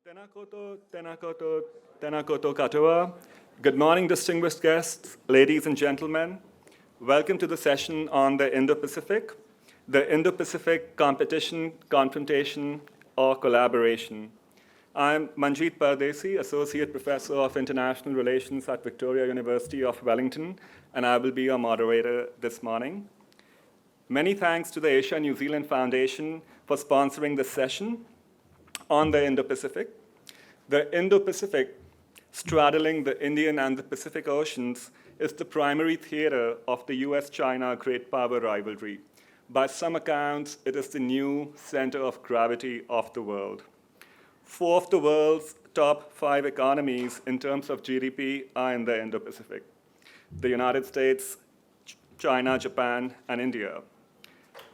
Tenakoto katoa. Good morning, distinguished guests, ladies and gentlemen. Welcome to the session on the Indo-Pacific, the Indo-Pacific competition, confrontation, or collaboration. I'm Manjeet Pardesi, Associate Professor of International Relations at Victoria University of Wellington, and I will be your moderator this morning. Many thanks to the Asia-New Zealand Foundation for sponsoring this session on the Indo-Pacific. The Indo-Pacific, straddling the Indian and the Pacific Oceans, is the primary theater of the US-China great power rivalry. By some accounts, it is the new center of gravity of the world. 4 of the world's top 5 economies in terms of GDP are in the Indo-Pacific: the United States, China, Japan, and India.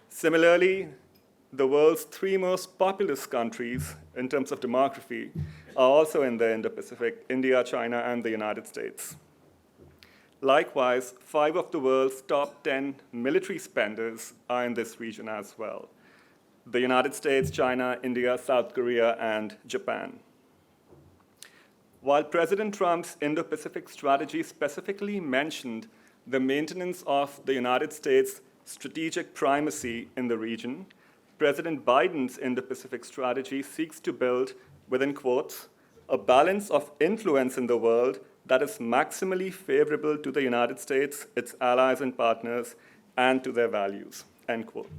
Similarly, the world's 3 most populous countries in terms of demography are also in the Indo-Pacific: India, China, and the United States. Likewise, 5 of the world's top 10 military spenders are in this region as well: the United States, China, India, South Korea, and Japan. While President Trump's Indo-Pacific strategy specifically mentioned the maintenance of the United States' strategic primacy in the region, President Biden's Indo-Pacific strategy seeks to build, within quotes, a balance of influence in the world that is maximally favorable to the United States, its allies and partners, and to their values, end quote.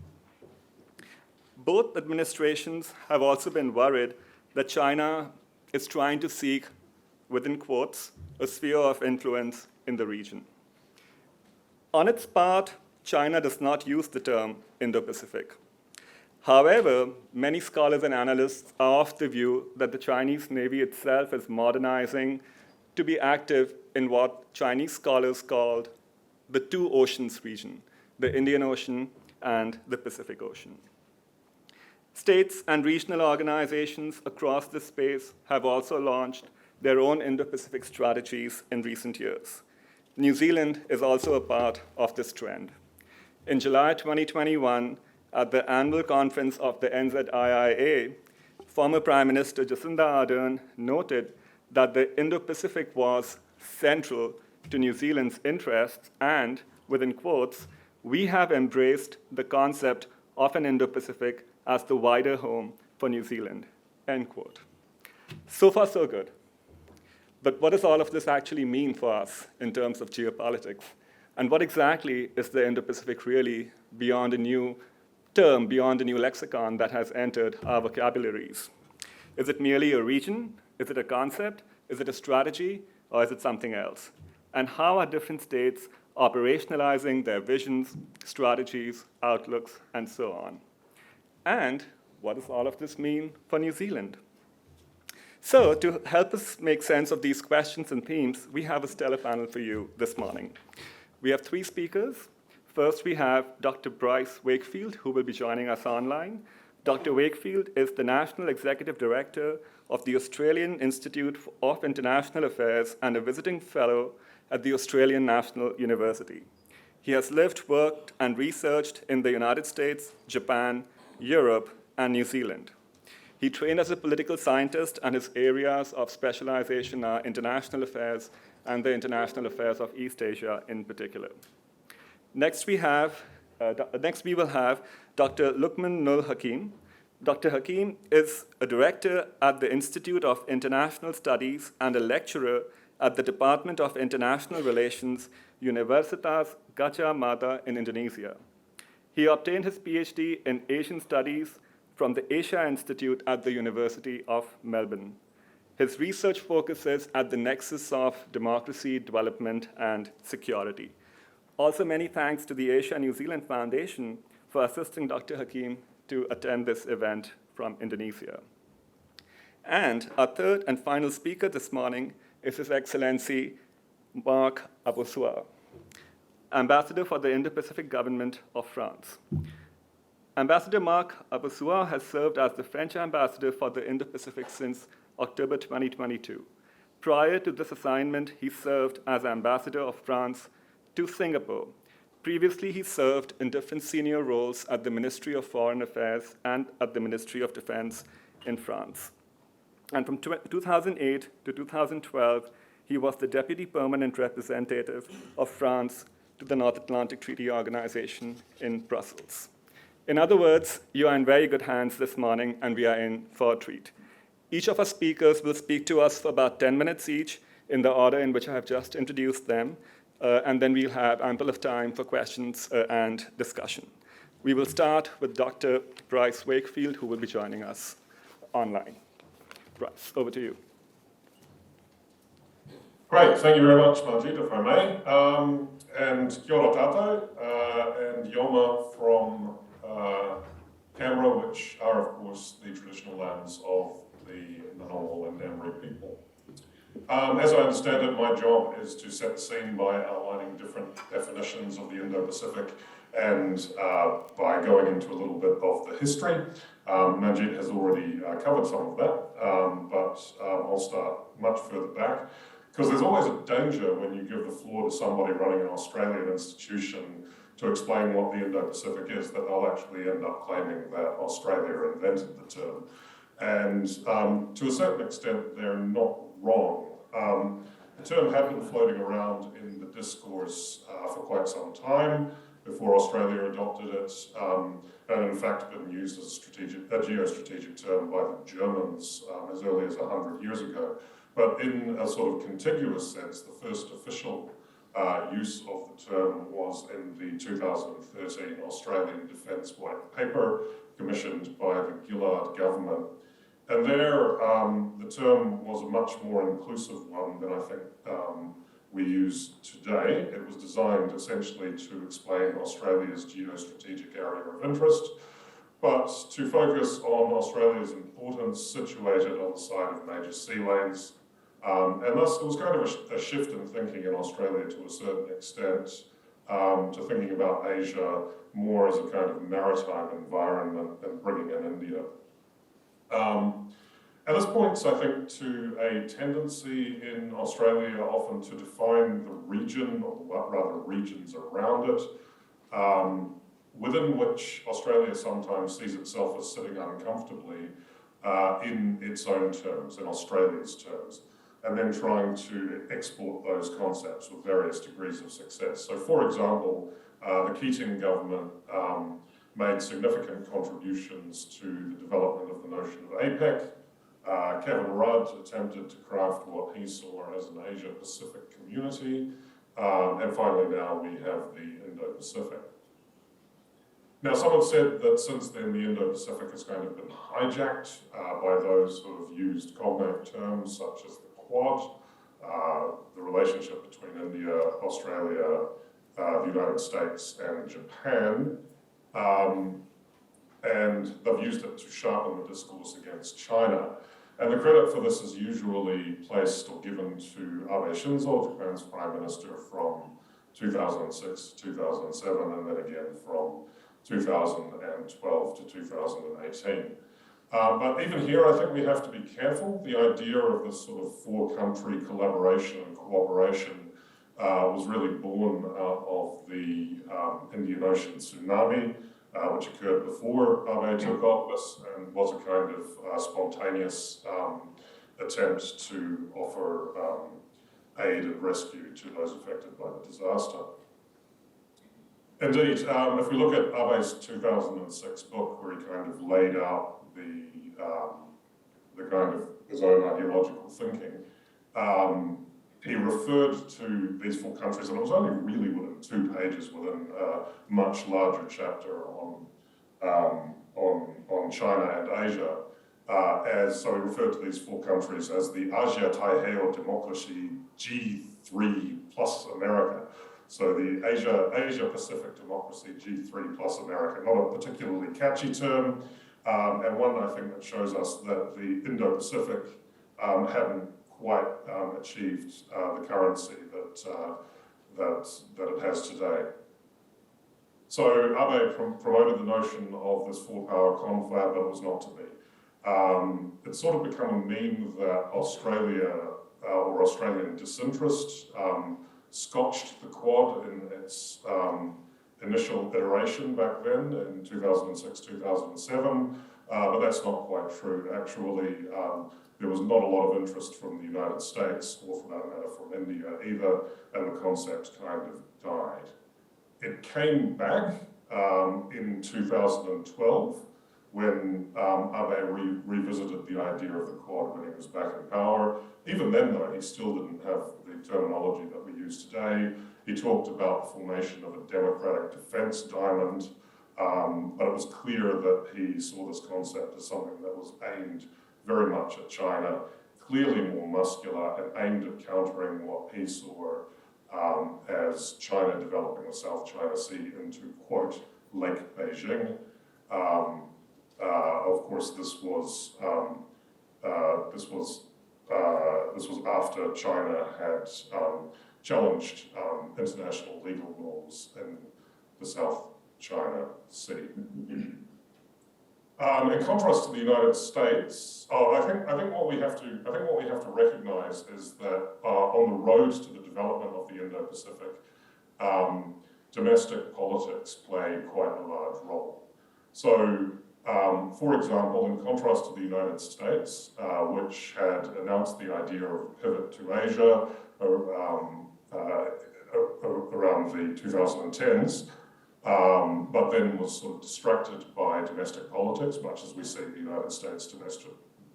Both administrations have also been worried that China is trying to seek, within quotes, a sphere of influence in the region. On its part, China does not use the term Indo-Pacific. However, many scholars and analysts are of the view that the Chinese Navy itself is modernizing to be active in what Chinese scholars called the 2 oceans region: the Indian Ocean and the Pacific Ocean. States and regional organizations across this space have also launched their own Indo-Pacific strategies in recent years. New Zealand is also a part of this trend. In July 2021, at the annual conference of the NZIIA, former Prime Minister Jacinda Ardern noted that the Indo-Pacific was central to New Zealand's interests and, within quotes, we have embraced the concept of an Indo-Pacific as the wider home for New Zealand, end quote. So far, so good. But what does all of this actually mean for us in terms of geopolitics? And what exactly is the Indo-Pacific really beyond a new term, beyond a new lexicon that has entered our vocabularies? Is it merely a region? Is it a concept? Is it a strategy? Or is it something else? And how are different states operationalizing their visions, strategies, outlooks, and so on? And what does all of this mean for New Zealand? So to help us make sense of these questions and themes, we have a stellar panel for you this morning. We have 3 speakers. First, we have Dr. Bryce Wakefield, who will be joining us online. Dr. Wakefield is the National Executive Director of the Australian Institute of International Affairs and a visiting fellow at the Australian National University. He has lived, worked, and researched in the United States, Japan, Europe, and New Zealand. He trained as a political scientist, and his areas of specialization are international affairs and the international affairs of East Asia in particular. Next, we will have Dr. Luqman-nul Hakim. Dr. Hakim is a director at the Institute of International Studies and a lecturer at the Department of International Relations, Universitas Gadjah, Mada in Indonesia. He obtained his PhD in Asian Studies from the Asia Institute at the University of Melbourne. His research focuses at the nexus of democracy, development, and security. Also, many thanks to the Asia-New Zealand Foundation for assisting Dr. Hakim to attend this event from Indonesia. And our third and final speaker this morning is His Excellency Marc Abensour, Ambassador for the Indo-Pacific Government of France. Ambassador Marc Abensour has served as the French ambassador for the Indo-Pacific since October 2022. Prior to this assignment, he served as ambassador of France to Singapore. Previously, he served in different senior roles at the Ministry of Foreign Affairs and at the Ministry of Defense in France. And from 2008 to 2012, he was the Deputy Permanent Representative of France to the North Atlantic Treaty Organization in Brussels. In other words, you are in very good hands this morning, and we are in for a treat. Each of our speakers will speak to us for about 10 minutes each, in the order in which I have just introduced them, and then we'll have ample of time for questions and discussion. We will start with Dr. Bryce Wakefield, who will be joining us online. Bryce, over to you. Great, thank you very much, Manjeet, if I may. And kia ora tātou, and yoma from Canberra, which are, of course, the traditional lands of the Ngunnawal and Ngambri people. As I understand it, my job is to set the scene by outlining different definitions of the Indo-Pacific and by going into a little bit of the history. Manjeet has already covered some of that, but I'll start much further back, because there's always a danger when you give the floor to somebody running an Australian institution to explain what the Indo-Pacific is, that they'll actually end up claiming that Australia invented the term. And to a certain extent, they're not wrong. The term had been floating around in the discourse for quite some time before Australia adopted it, and in fact been used as a geostrategic term by the Germans as early as 100 years ago. But in a sort of contiguous sense, the first official use of the term was in the 2013 Australian Defence White Paper, commissioned by the Gillard government. And there, the term was a much more inclusive one than I think we use today. It was designed essentially to explain Australia's geostrategic area of interest, but to focus on Australia's importance situated on the side of major sea lanes. And thus, it was kind of a shift in thinking in Australia to a certain extent, to thinking about Asia more as a kind of maritime environment and bringing in India. And this points, I think, to a tendency in Australia often to define the region, or rather regions around it, within which Australia sometimes sees itself as sitting uncomfortably in its own terms, in Australia's terms, and then trying to export those concepts with various degrees of success. So, for example, the Keating government made significant contributions to the development of the notion of APEC. Kevin Rudd attempted to craft what he saw as an Asia-Pacific community, and finally now we have the Indo-Pacific. Now, some have said that since then the Indo-Pacific has kind of been hijacked by those who have used cognate terms such as the Quad, the relationship between India, Australia, the United States and Japan, and they've used it to sharpen the discourse against China. And the credit for this is usually placed or given to Abe Shinzo, Japan's Prime Minister from 2006 to 2007, and then again from 2012 to 2018. But even here, I think we have to be careful. The idea of this sort of four-country collaboration and cooperation was really born out of the Indian Ocean tsunami, which occurred before Abe took office and was a kind of spontaneous attempt to offer aid and rescue to those affected by the disaster. Indeed, if we look at Abe's 2006 book, where he kind of laid out the kind of his own ideological thinking, he referred to these four countries, and it was only really within 2 pages within a much larger chapter on China and Asia. So he referred to these four countries as the Asia-Taiheo Democracy G3 plus America. So the Asia-Pacific Democracy G3 plus America, not a particularly catchy term, and one I think that shows us that the Indo-Pacific hadn't quite achieved the currency that it has today. So Abe promoted the notion of this four-power confab, but it was not to be. It's sort of become a meme that Australia, or Australian disinterest, scotched the Quad in its initial iteration back then in 2006, 2007, but that's not quite true. Actually, there was not a lot of interest from the United States, or for that matter from India either, and the concept kind of died. It came back in 2012 when Abe revisited the idea of the Quad when he was back in power. Even then, though, he still didn't have the terminology that we use today. He talked about the formation of a democratic defense diamond, but it was clear that he saw this concept as something that was aimed very much at China, clearly more muscular and aimed at countering what he saw as China developing the South China Sea into, quote, Lake Beijing. Of course, this was after China had challenged international legal norms in the South China Sea. In contrast to the United States, I think what we have to recognise is that on the road to the development of the Indo-Pacific, domestic politics play quite a large role. So, for example, in contrast to the United States, which had announced the idea of a pivot to Asia around the 2010s, but then was sort of distracted by domestic politics, much as we see the United States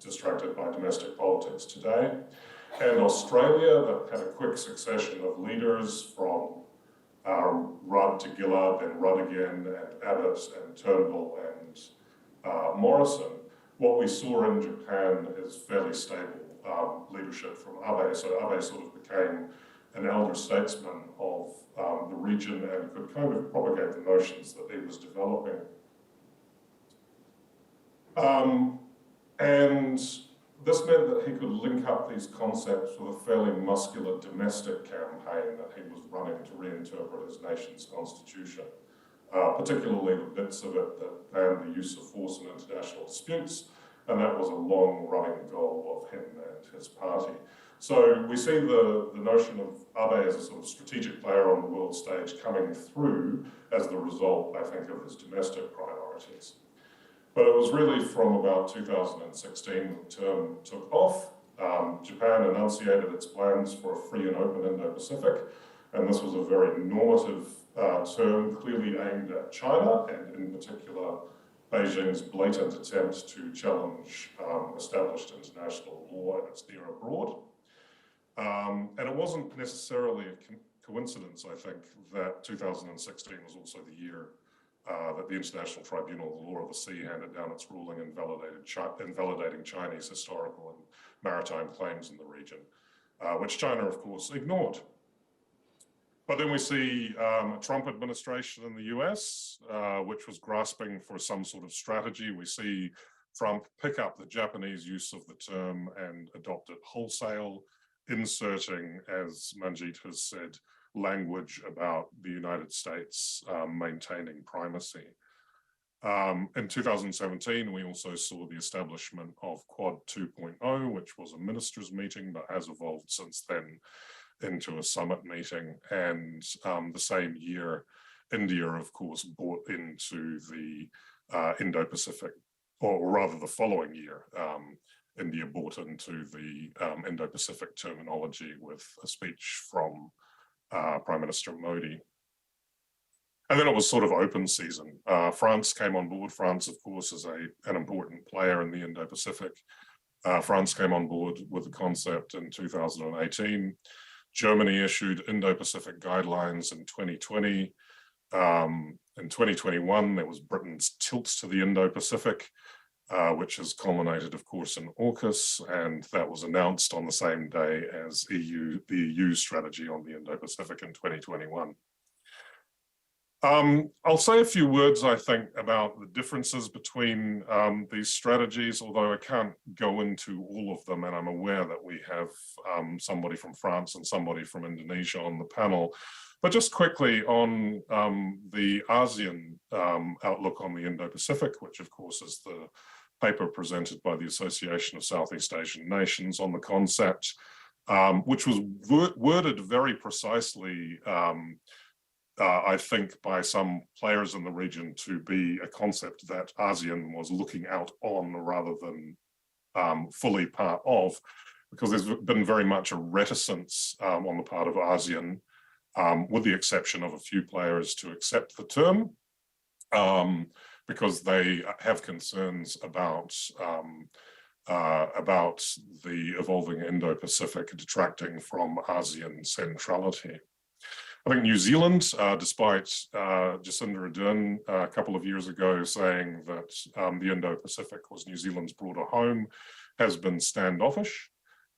distracted by domestic politics today. And Australia, that had a quick succession of leaders from Rudd to Gillard, then Rudd again, and Abbott and Turnbull and Morrison. What we saw in Japan is fairly stable leadership from Abe. So Abe sort of became an elder statesman of the region and could kind of propagate the notions that he was developing. And this meant that he could link up these concepts with a fairly muscular domestic campaign that he was running to reinterpret his nation's constitution, particularly the bits of it that banned the use of force in international disputes, and that was a long-running goal of him and his party. So we see the notion of Abe as a sort of strategic player on the world stage coming through as the result, I think, of his domestic priorities. But it was really from about 2016 that the term took off. Japan enunciated its plans for a free and open Indo-Pacific, and this was a very normative term clearly aimed at China, and in particular, Beijing's blatant attempt to challenge established international law and its near abroad. And it wasn't necessarily a coincidence, I think, that 2016 was also the year that the International Tribunal of the Law of the Sea handed down its ruling invalidating Chinese historical and maritime claims in the region, which China, of course, ignored. But then we see a Trump administration in the US, which was grasping for some sort of strategy. We see Trump pick up the Japanese use of the term and adopt it wholesale, inserting, as Manjeet has said, language about the United States maintaining primacy. In 2017, we also saw the establishment of Quad 2.0, which was a ministers' meeting, but has evolved since then into a summit meeting. And the same year, India, of course, bought into the Indo-Pacific, or rather the following year, India bought into the Indo-Pacific terminology with a speech from Prime Minister Modi. And then it was sort of open season. France came on board. France, of course, is an important player in the Indo-Pacific. France came on board with the concept in 2018. Germany issued Indo-Pacific guidelines in 2020. In 2021, there was Britain's tilt to the Indo-Pacific, which has culminated, of course, in AUKUS, and that was announced on the same day as the EU strategy on the Indo-Pacific in 2021. I'll say a few words, I think, about the differences between these strategies, although I can't go into all of them, and I'm aware that we have somebody from France and somebody from Indonesia on the panel. But just quickly on the ASEAN outlook on the Indo-Pacific, which of course is the paper presented by the Association of Southeast Asian Nations on the concept, which was worded very precisely, I think, by some players in the region to be a concept that ASEAN was looking out on rather than fully part of, because there's been very much a reticence on the part of ASEAN, with the exception of a few players, to accept the term, because they have concerns about the evolving Indo-Pacific detracting from ASEAN centrality. I think New Zealand, despite Jacinda Ardern a couple of years ago saying that the Indo-Pacific was New Zealand's broader home, has been standoffish.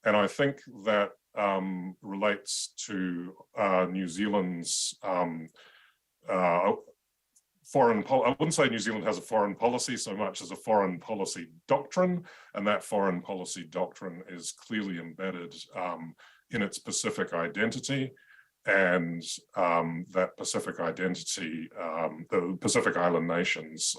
And I think that relates to New Zealand's foreign policy. I wouldn't say New Zealand has a foreign policy so much as a foreign policy doctrine, and that foreign policy doctrine is clearly embedded in its Pacific identity. And that Pacific identity, the Pacific Island nations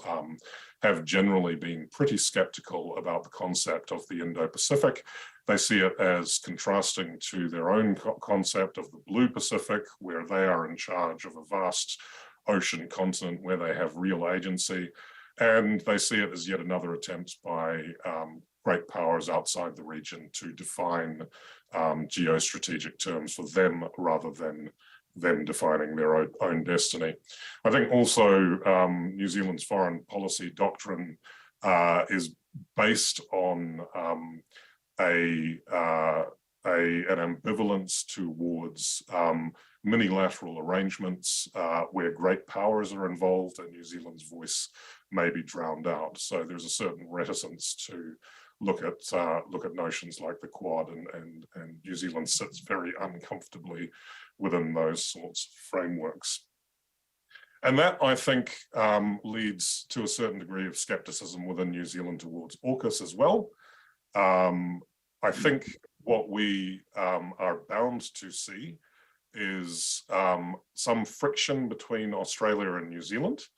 have generally been pretty skeptical about the concept of the Indo-Pacific. They see it as contrasting to their own concept of the Blue Pacific, where they are in charge of a vast ocean continent where they have real agency. And they see it as yet another attempt by great powers outside the region to define geostrategic terms for them rather than them defining their own destiny. I think also New Zealand's foreign policy doctrine is based on an ambivalence towards minilateral arrangements where great powers are involved and New Zealand's voice may be drowned out. So there's a certain reticence to look at notions like the Quad, and New Zealand sits very uncomfortably within those sorts of frameworks. And that, I think, leads to a certain degree of skepticism within New Zealand towards AUKUS as well. I think what we are bound to see is some friction between Australia and New Zealand,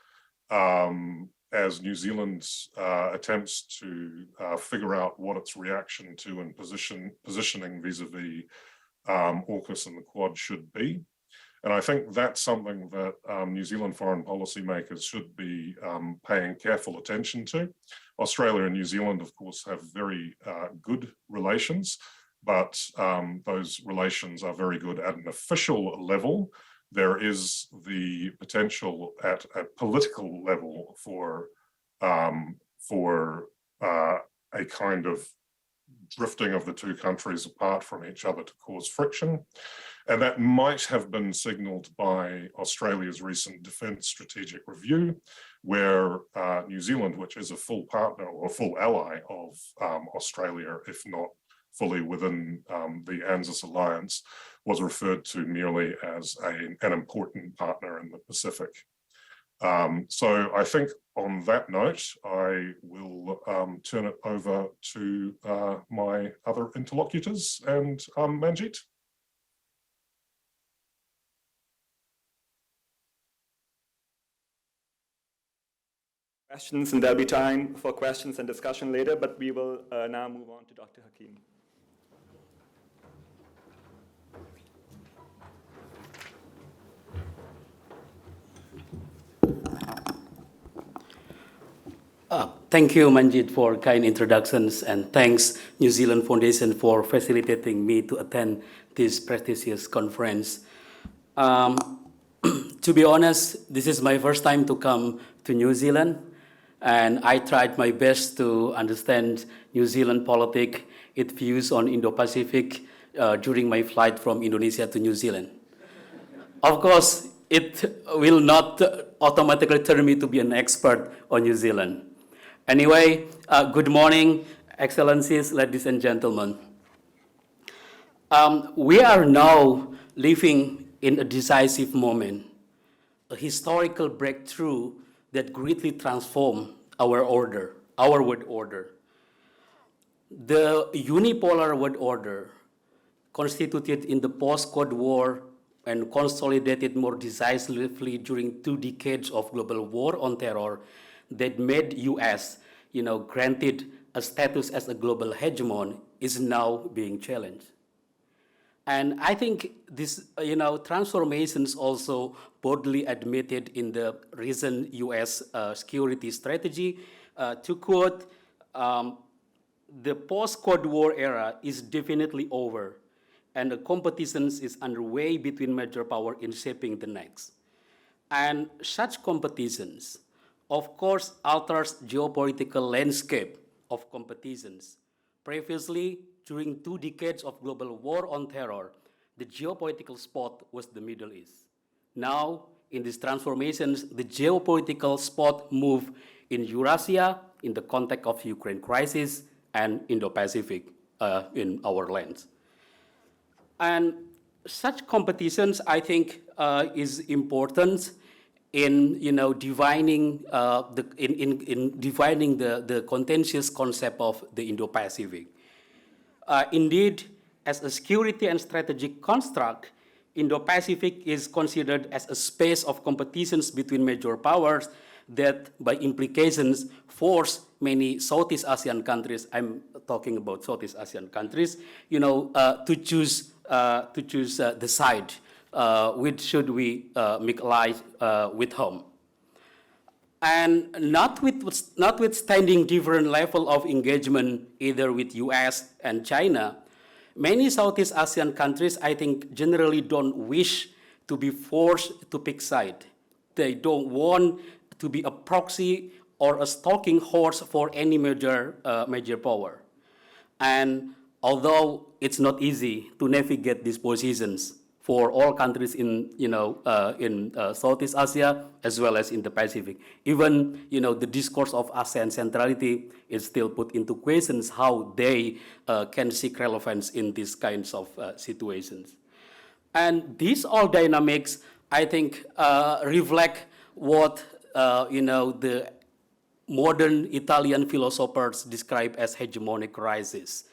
as New Zealand attempts to figure out what its reaction to and positioning vis-a-vis AUKUS and the Quad should be. And I think that's something that New Zealand foreign policy makers should be paying careful attention to. Australia and New Zealand, of course, have very good relations, but those relations are very good at an official level. There is the potential at a political level for a kind of drifting of the two countries apart from each other to cause friction. And that might have been signalled by Australia's recent defence strategic review, where New Zealand, which is a full partner or full ally of Australia, if not fully within the ANZUS alliance, was referred to merely as an important partner in the Pacific. So I think on that note, I will turn it over to my other interlocutors and Manjeet. Questions, and there'll be time for questions and discussion later, but we will now move on to Dr. Hakim. Thank you, Manjeet, for kind introductions, and thanks New Zealand Foundation for facilitating me to attend this prestigious conference. To be honest, this is my first time to come to New Zealand, and I tried my best to understand New Zealand politics, its views on Indo-Pacific during my flight from Indonesia to New Zealand. Of course, it will not automatically turn me to be an expert on New Zealand. Anyway, good morning, Excellencies, ladies and gentlemen. We are now living in a decisive moment, a historical breakthrough that greatly transformed our world order. The unipolar world order, constituted in the post-Cold War and consolidated more decisively during 2 decades of global war on terror, that made US, granted a status as a global hegemon, is now being challenged. And I think this, transformations also boldly admitted in the recent US security strategy. To quote, the post-Cold War era is definitely over, and the competition is underway between major power in shaping the next. And such competitions, of course, alters geopolitical landscape of competitions. Previously, during 2 decades of global war on terror, the geopolitical spot was the Middle East. Now, in these transformations, the geopolitical spot moved in Eurasia in the context of Ukraine crisis and Indo-Pacific in our lands. And such competitions, I think, is important in defining defining the contentious concept of the Indo-Pacific. Indeed, as a security and strategic construct, Indo-Pacific is considered as a space of competitions between major powers that, by implications, force many Southeast Asian countries, I'm talking about Southeast Asian countries, to choose the side, which should we make allies with whom. And notwithstanding different level of engagement either with US and China, many Southeast Asian countries, I think, generally don't wish to be forced to pick side. They don't want to be a proxy or a stalking horse for any major power. And although it's not easy to navigate these positions for all countries in Southeast Asia as well as in the Pacific, even the discourse of ASEAN centrality is still put into questions how they can seek relevance in these kinds of situations. And these all dynamics, I think, reflect what the modern Italian philosophers describe as hegemonic crisis,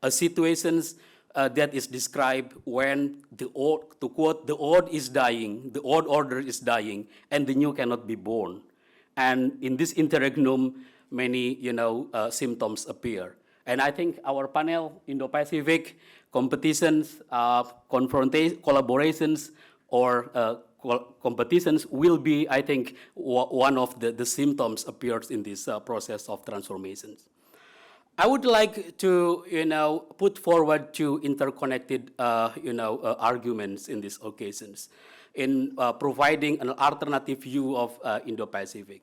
a situations that is described when to quote, the old is dying, the old order is dying, and the new cannot be born. And in this interregnum, many symptoms appear. And I think our panel, Indo-Pacific, competitions, collaborations, or competitions will be, I think, one of the symptoms appears in this process of transformations. I would like to, put forward 2 interconnected, arguments in these occasions in providing an alternative view of Indo-Pacific.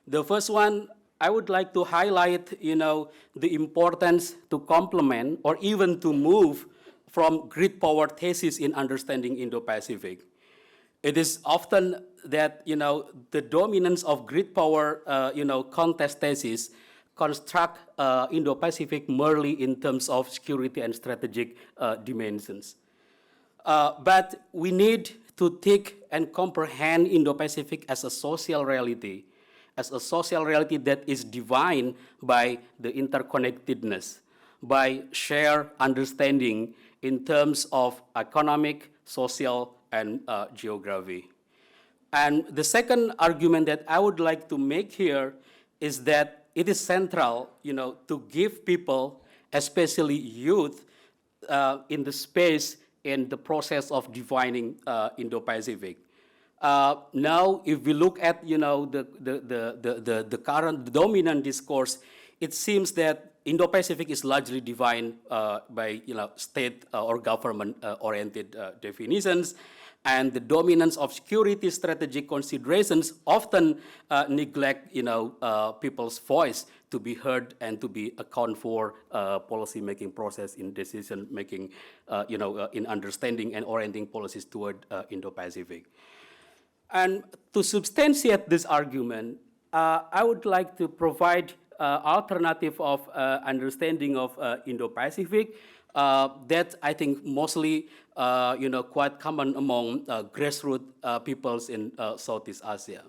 The first one, I would like to highlight, the importance to complement or even to move from great power thesis in understanding Indo-Pacific. It is often that, the dominance of great power, contest thesis construct Indo-Pacific merely in terms of security and strategic dimensions. But we need to take and comprehend Indo-Pacific as a social reality that is defined by the interconnectedness, by shared understanding in terms of economic, social, and geography. And the second argument that I would like to make here is that it is central, to give people, especially youth, in the space in the process of defining Indo-Pacific. Now, if we look at, the current dominant discourse, it seems that Indo-Pacific is largely defined by, state or government-oriented definitions, and the dominance of security strategic considerations often neglect, people's voice to be heard and to be account for policy-making process in decision-making, in understanding and orienting policies toward Indo-Pacific. And to substantiate this argument, I would like to provide alternative of understanding of Indo-Pacific that I think mostly quite common among grassroots peoples in Southeast Asia.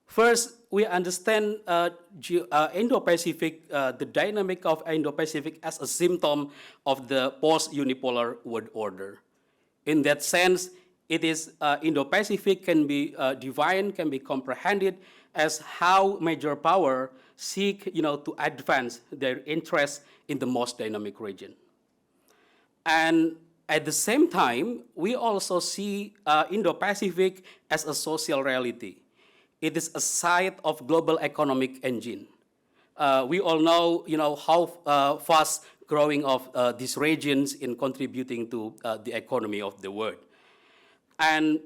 First, we understand Indo-Pacific, the dynamic of Indo-Pacific as a symptom of the post-unipolar world order. In that sense, it is Indo-Pacific can be defined, can be comprehended as how major power seek, to advance their interests in the most dynamic region. And at the same time, we also see Indo-Pacific as a social reality. It is a site of global economic engine. We all know, how fast growing of these regions in contributing to the economy of the world. And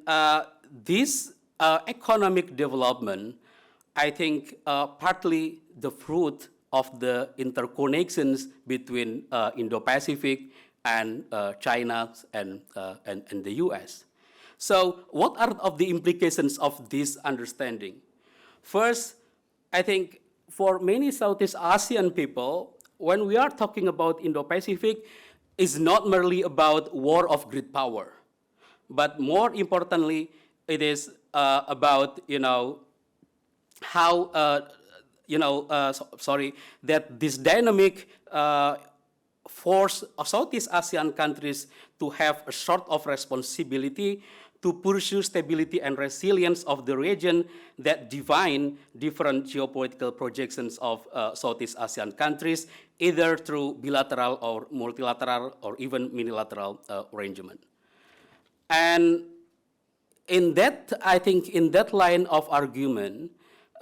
this economic development, I think, partly the fruit of the interconnections between Indo-Pacific and China and the US. So what are of the implications of this understanding? First, I think for many Southeast Asian people, when we are talking about Indo-Pacific, it's not merely about war of great power, but more importantly, it is about, how, that this dynamic force of Southeast Asian countries to have a sort of responsibility to pursue stability and resilience of the region that define different geopolitical projections of Southeast Asian countries, either through bilateral or multilateral or even minilateral arrangement. And in that, I think, in that line of argument,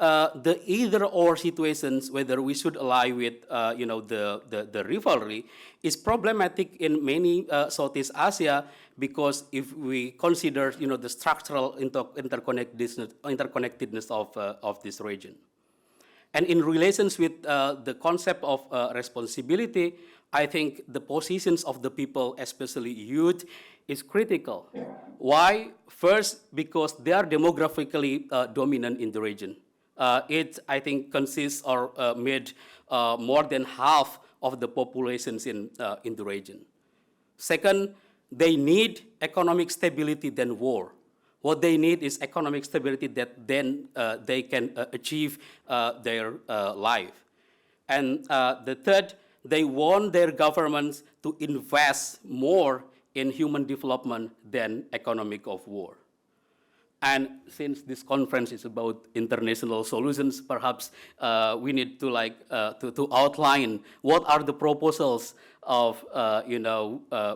the either-or situations, whether we should ally with, the rivalry, is problematic in many Southeast Asia, because if we consider, the structural interconnectedness of this region. And in relations with the concept of responsibility, I think the positions of the people, especially youth, is critical. Why? First, because they are demographically dominant in the region. It, I think, consists or made more than half of the populations in the region. Second, they need economic stability than war. What they need is economic stability that then they can achieve their life. And the third, they want their governments to invest more in human development than economic of war. And since this conference is about international solutions, perhaps we need to to outline what are the proposals of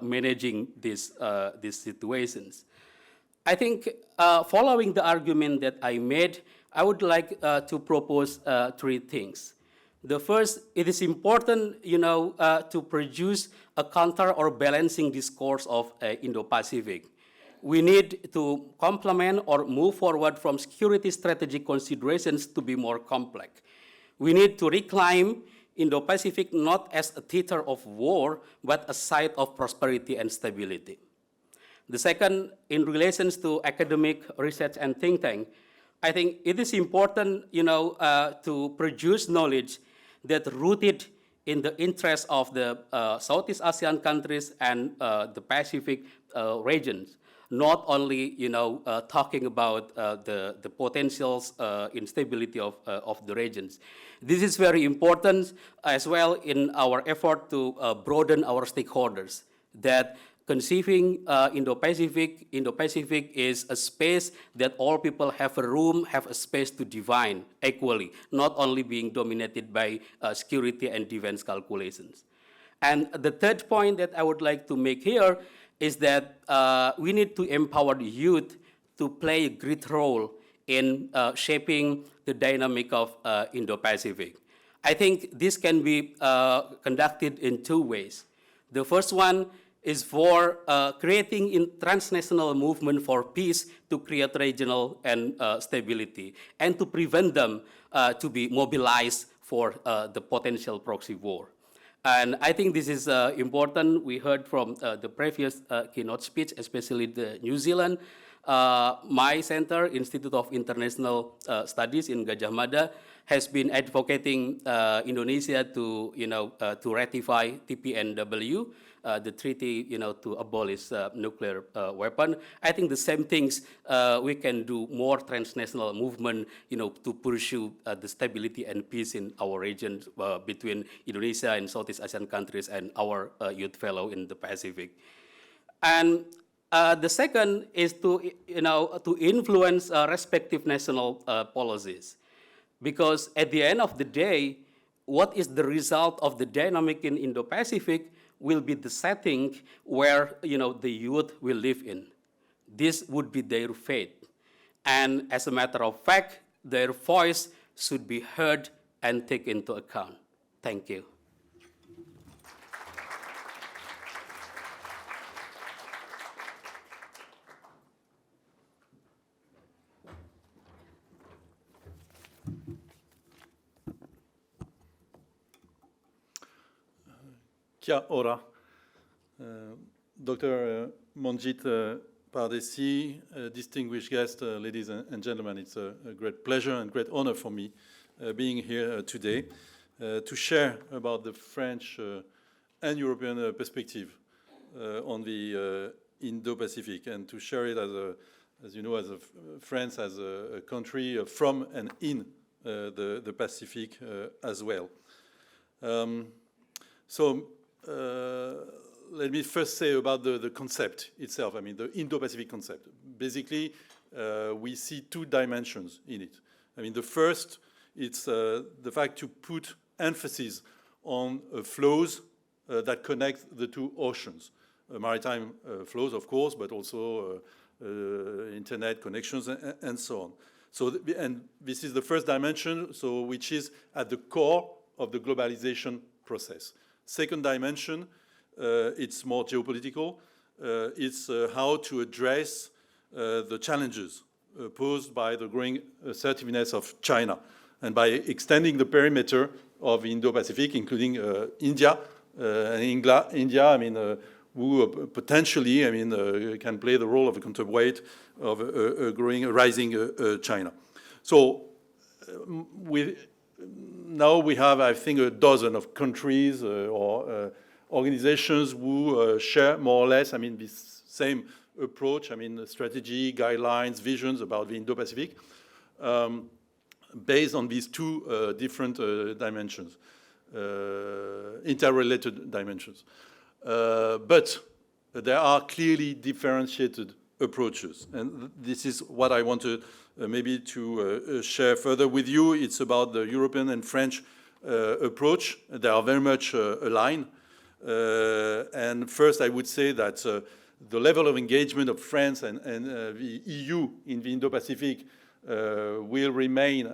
managing these situations. I think following the argument that I made, I would like to propose three things. The first, it is important, to produce a counter or balancing discourse of Indo-Pacific. We need to complement or move forward from security strategic considerations to be more complex. We need to reclaim Indo-Pacific not as a theater of war, but a site of prosperity and stability. The second, in relations to academic research and think tank, I think it is important, to produce knowledge that rooted in the interests of the Southeast Asian countries and the Pacific regions. Not only, talking about the potentials instability of the regions. This is very important as well in our effort to broaden our stakeholders, that conceiving Indo-Pacific is a space that all people have a room, have a space to define equally, not only being dominated by security and defense calculations. And the third point that I would like to make here is that we need to empower the youth to play a great role in shaping the dynamic of Indo-Pacific. I think this can be conducted in two ways. The first one is for creating a transnational movement for peace to create regional and stability, and to prevent them to be mobilized for the potential proxy war. And I think this is important. We heard from the previous keynote speech, especially the New Zealand. My center, Institute of International Studies in Gadjah, Mada, has been advocating Indonesia to, to ratify TPNW, the treaty, to abolish nuclear weapon. I think the same things we can do more transnational movement, to pursue the stability and peace in our region between Indonesia and Southeast Asian countries and our youth fellow in the Pacific. And the second is to, to influence respective national policies. Because at the end of the day, what is the result of the dynamic in Indo-Pacific will be the setting where, the youth will live in. This would be their fate. And as a matter of fact, their voice should be heard and take into account. Thank you. Kia ora. Dr. Manjeet Pardesi, distinguished guests, ladies and gentlemen, it's a great pleasure and great honor for me being here today to share about the French and European perspective on the Indo-Pacific, and to share it as you know, as France as a country from and in the Pacific as well. Let me first say about the concept itself, I mean, the Indo-Pacific concept. Basically, we see two dimensions in it. I mean, the first, it's the fact to put emphasis on flows that connect the two oceans. Maritime flows, of course, but also internet connections and so on. And this is the first dimension, which is at the core of the globalization process. Second dimension, it's more geopolitical. It's how to address the challenges posed by the growing assertiveness of China, and by extending the perimeter of Indo-Pacific, including India, India, I mean, who potentially, I mean, can play the role of a counterweight of a rising China. So, now we have, I think, a dozen of countries or organizations who share more or less, I mean, this same approach, I mean, strategy, guidelines, visions about the Indo-Pacific, based on these two different dimensions, interrelated dimensions. But there are clearly differentiated approaches, and this is what I wanted maybe to share further with you. It's about the European and French approach. They are very much aligned. And first, I would say that the level of engagement of France and the EU in the Indo-Pacific will remain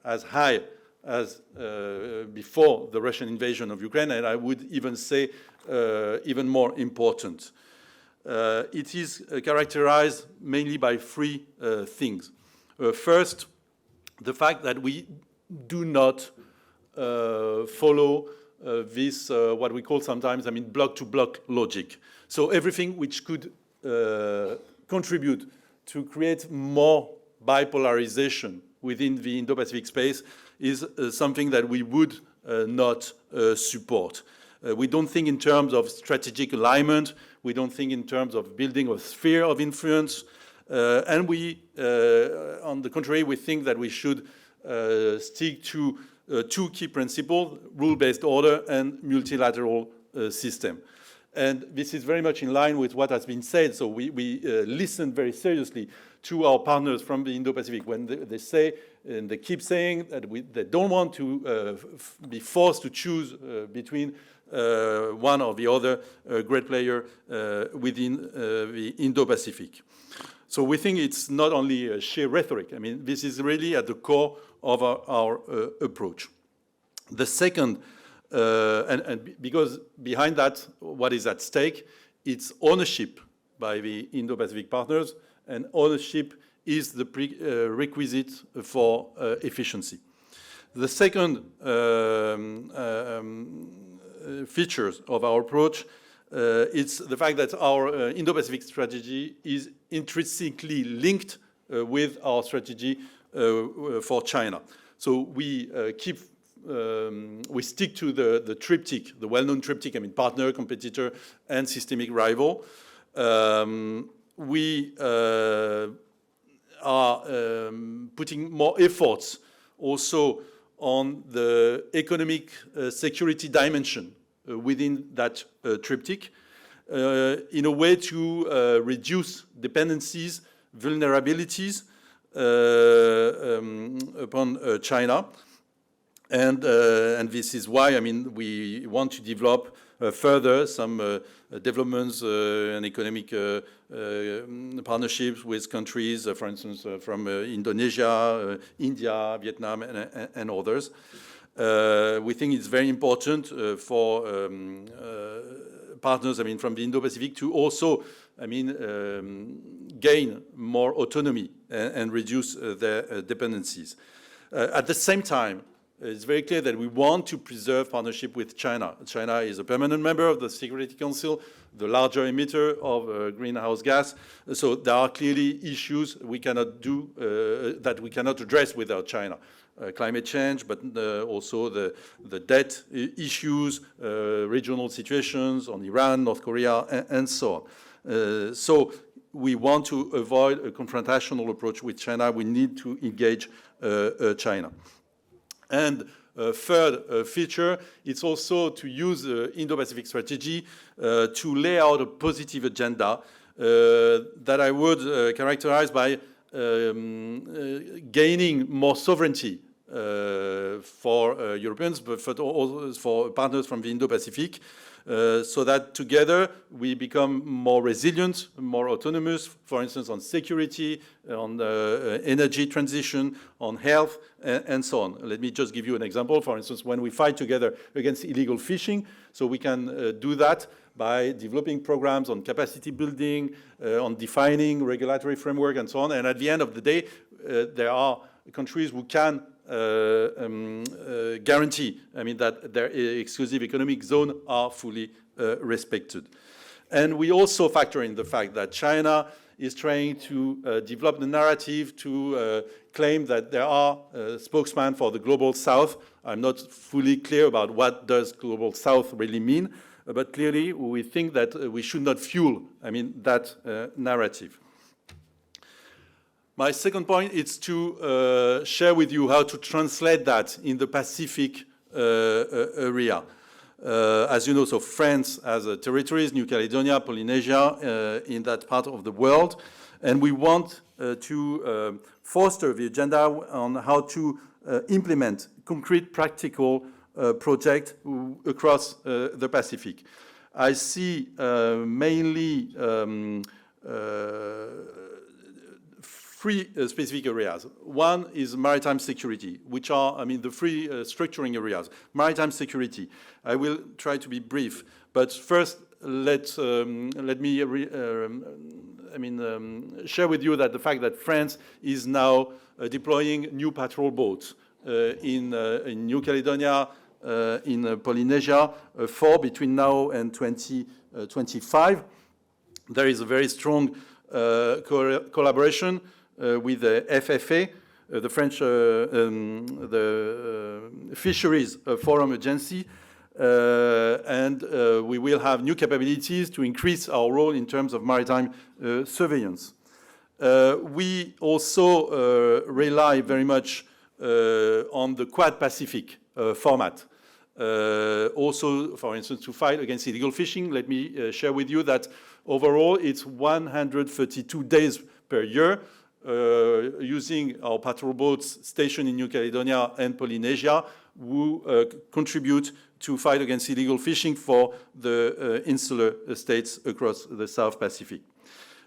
as high as before the Russian invasion of Ukraine, and I would even say even more important. It is characterized mainly by three things. First, the fact that we do not follow this, what we call sometimes, I mean, block-to-block logic. So everything which could contribute to create more bipolarization within the Indo-Pacific space is something that we would not support. We don't think in terms of strategic alignment. We don't think in terms of building a sphere of influence. And we, on the contrary, we think that we should stick to two key principles: rule-based order and multilateral system. And this is very much in line with what has been said. So we listen very seriously to our partners from the Indo-Pacific when they say, and they keep saying, that they don't want to be forced to choose between one or the other great player within the Indo-Pacific. So we think it's not only sheer rhetoric. I mean, this is really at the core of our approach. The second, and because behind that, what is at stake, it's ownership by the Indo-Pacific partners, and ownership is the prerequisite for efficiency. The second features of our approach, it's the fact that our Indo-Pacific strategy is intrinsically linked with our strategy for China. So we stick to the triptych, the well-known triptych, I mean, partner, competitor, and systemic rival. We are putting more efforts also on the economic security dimension within that triptych in a way to reduce dependencies, vulnerabilities upon China. And this is why, I mean, we want to develop further some developments and economic partnerships with countries, for instance, from Indonesia, India, Vietnam, and others. We think it's very important for partners, from the Indo-Pacific to also, gain more autonomy and reduce their dependencies. At the same time, it's very clear that we want to preserve partnership with China. China is a permanent member of the Security Council, the larger emitter of greenhouse gas. So there are clearly issues we cannot do that we cannot address without China. Climate change, but also the debt issues, regional situations on Iran, North Korea, and so on. So we want to avoid a confrontational approach with China. We need to engage China. And third feature, it's also to use the Indo-Pacific strategy to lay out a positive agenda that I would characterize by gaining more sovereignty for Europeans, but also for partners from the Indo-Pacific, so that together we become more resilient, more autonomous, for instance, on security, on energy transition, on health, and so on. Let me just give you an example. For instance, when we fight together against illegal fishing, so we can do that by developing programs on capacity building, on defining regulatory framework, and so on. And at the end of the day, there are countries who can guarantee, that their exclusive economic zone are fully respected. And we also factor in the fact that China is trying to develop the narrative to claim that there are spokesmen for the Global South. I'm not fully clear about what does Global South really mean, but clearly we think that we should not fuel, that narrative. My second point is to share with you how to translate that in the Pacific area. As you know, so France has territories, New Caledonia, Polynesia, in that part of the world. And we want to foster the agenda on how to implement concrete, practical projects across the Pacific. I see mainly three specific areas. One is maritime security, which are, the three structuring areas. Maritime security. I will try to be brief, but first let me share with you that the fact that France is now deploying new patrol boats in New Caledonia, in Polynesia, 4 between now and 2025. There is a very strong collaboration with the FFA, the French the Fisheries Forum Agency, and we will have new capabilities to increase our role in terms of maritime surveillance. We also rely very much on the Quad Pacific format. Also, for instance, to fight against illegal fishing, let me share with you that overall it's 132 days per year using our patrol boats stationed in New Caledonia and Polynesia who contribute to fight against illegal fishing for the insular states across the South Pacific.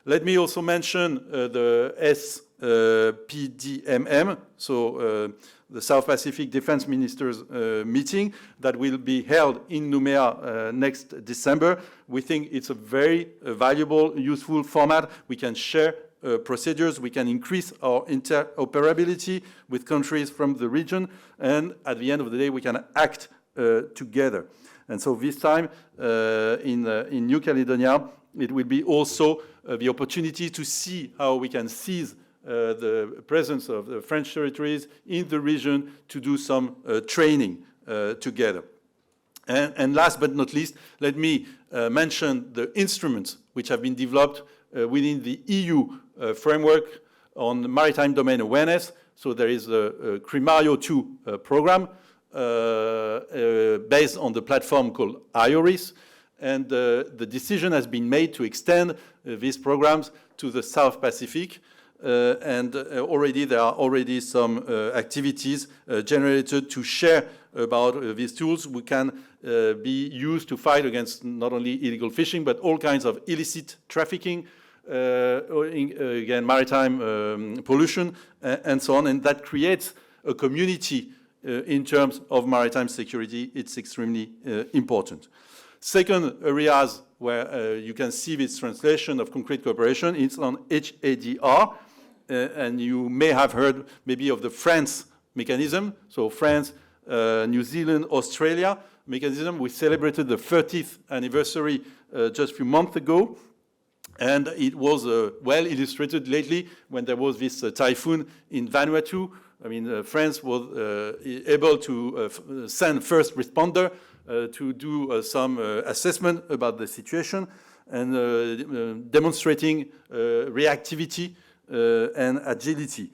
Let me also mention the SPDMM, so the South Pacific Defense Ministers meeting that will be held in Nouméa next December. We think it's a very valuable, useful format. We can share procedures, we can increase our interoperability with countries from the region, and at the end of the day, we can act together. And so this time in New Caledonia, it will be also the opportunity to see how we can seize the presence of the French territories in the region to do some training together. And last but not least, let me mention the instruments which have been developed within the EU framework on maritime domain awareness. So there is a CRIMARIO 2 program based on the platform called IORIS. And the decision has been made to extend these programs to the South Pacific. And already there are already some activities generated to share about these tools, we can be used to fight against not only illegal fishing, but all kinds of illicit trafficking, again, maritime pollution, and so on. And that creates a community in terms of maritime security. It's extremely important. Second areas where you can see this translation of concrete cooperation is on HADR. And you may have heard maybe of the France mechanism. So France, New Zealand, Australia mechanism. We celebrated the 30th anniversary just a few months ago. And it was well illustrated lately when there was this typhoon in Vanuatu. I mean, France was able to send first responder to do some assessment about the situation and demonstrating reactivity and agility.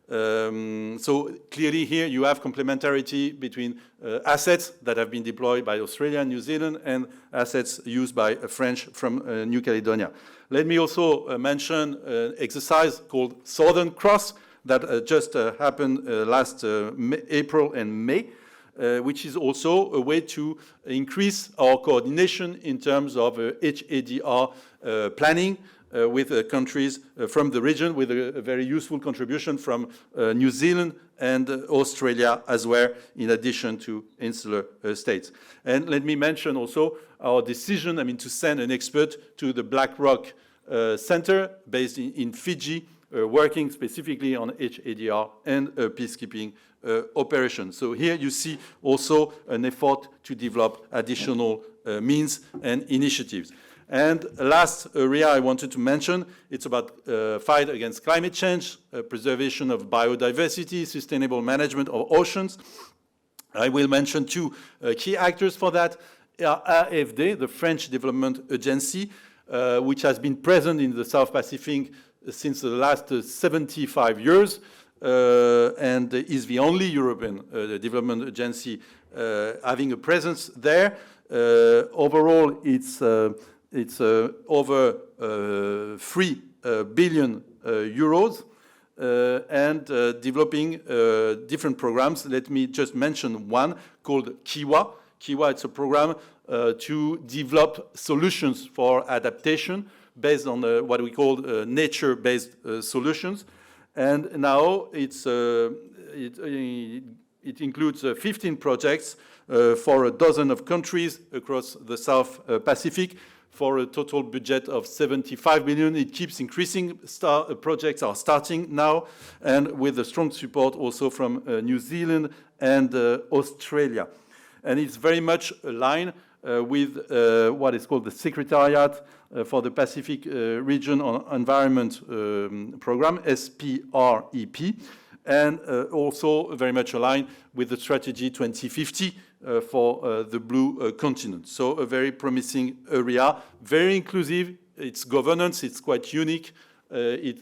So clearly here you have complementarity between assets that have been deployed by Australia and New Zealand and assets used by French from New Caledonia. Let me also mention an exercise called Southern Cross that just happened last April and May, which is also a way to increase our coordination in terms of HADR planning with countries from the region, with a very useful contribution from New Zealand and Australia as well, in addition to insular states. And let me mention also our decision, to send an expert to the Black Rock Center based in Fiji, working specifically on HADR and peacekeeping operations. So here you see also an effort to develop additional means and initiatives. And last area I wanted to mention, it's about fight against climate change, preservation of biodiversity, sustainable management of oceans. I will mention two key actors for that. AFD, the French Development Agency, which has been present in the South Pacific since the last 75 years, and is the only European development agency having a presence there. Overall, it's over 3 billion euros and developing different programs. Let me just mention one called Kiwa. Kiwa, it's a program to develop solutions for adaptation based on what we call nature-based solutions. And now it includes 15 projects for a dozen of countries across the South Pacific, for a total budget of 75 million. It keeps increasing. Projects are starting now, and with the strong support also from New Zealand and Australia. And it's very much aligned with what is called the Secretariat for the Pacific Region on Environment Program, SPREP, and also very much aligned with the Strategy 2050 for the Blue Continent. So a very promising area, very inclusive. Its governance, it's quite unique. It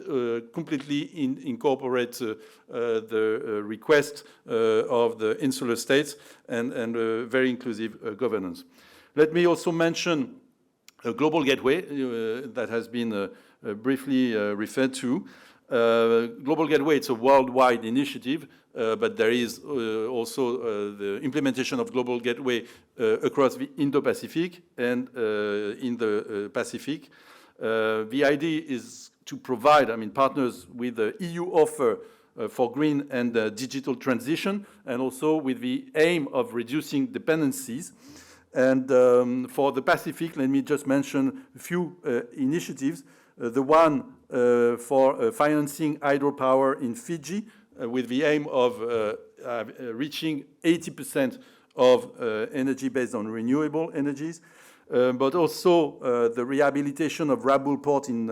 completely incorporates the request of the insular states and very inclusive governance. Let me also mention a global gateway that has been briefly referred to. Global Gateway, it's a worldwide initiative, but there is also the implementation of Global Gateway across the Indo-Pacific and in the Pacific. The idea is to provide, partners with the EU offer for green and digital transition, and also with the aim of reducing dependencies. And for the Pacific, let me just mention a few initiatives. The one for financing hydropower in Fiji, with the aim of reaching 80% of energy based on renewable energies, but also the rehabilitation of Rabaul Port in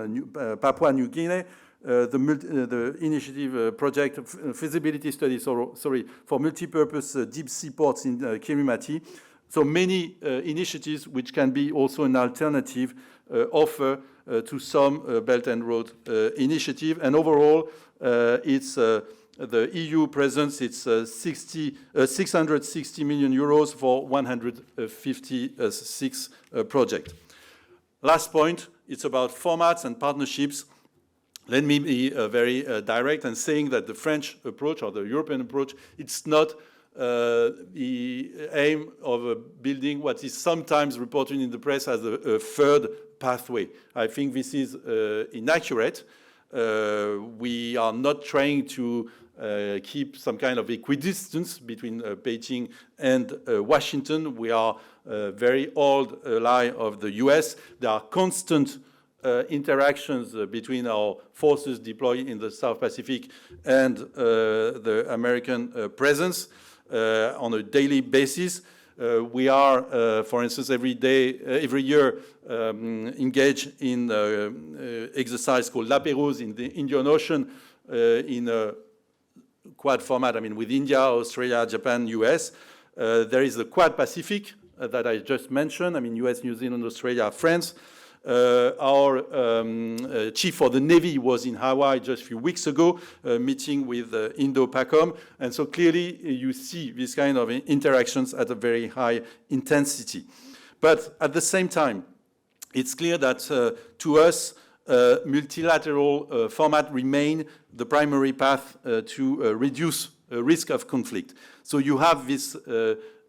Papua New Guinea, the initiative project feasibility study, for multi-purpose deep sea ports in Kirimati. So many initiatives which can be also an alternative offer to some Belt and Road initiative. And overall, it's the EU presence, it's 660 million euros for 156 projects. Last point, it's about formats and partnerships. Let me be very direct and saying that the French approach or the European approach, it's not the aim of building what is sometimes reported in the press as a third pathway. I think this is inaccurate. We are not trying to keep some kind of equidistance between Beijing and Washington. We are a very old ally of the US. There are constant interactions between our forces deployed in the South Pacific and the American presence on a daily basis. We are, for instance, every year engaged in exercise called La Pérouse in the Indian Ocean in a Quad format, I mean, with India, Australia, Japan, US. There is the Quad Pacific that I just mentioned, I mean, US, New Zealand, Australia, France. Our chief for the Navy was in Hawaii just a few weeks ago, meeting with Indo-PACOM. And so clearly you see these kind of interactions at a very high intensity. But at the same time, it's clear that to us, multilateral format remain the primary path to reduce risk of conflict. So you have this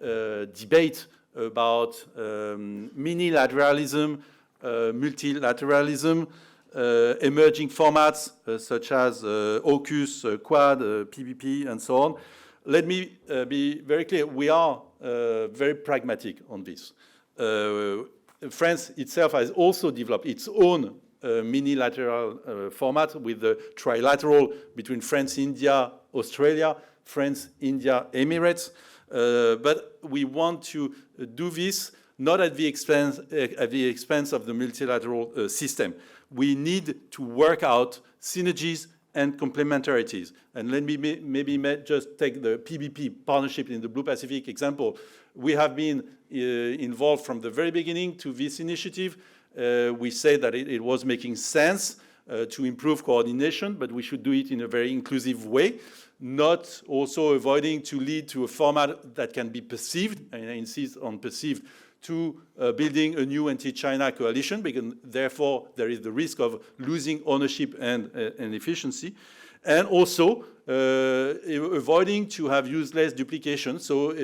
debate about minilateralism, multilateralism, emerging formats such as AUKUS, Quad, PPP, and so on. Let me be very clear. We are very pragmatic on this. France itself has also developed its own minilateral format with the trilateral between France, India, Australia, France, India, Emirates. But we want to do this not at the expense of the multilateral system. We need to work out synergies and complementarities. And let me maybe just take the PBP partnership in the Blue Pacific example. We have been involved from the very beginning to this initiative. We say that it was making sense to improve coordination, but we should do it in a very inclusive way, not also avoiding to lead to a format that can be perceived, and I insist on perceived, to building a new anti-China coalition, because therefore there is the risk of losing ownership and efficiency. And also avoiding to have useless duplication, so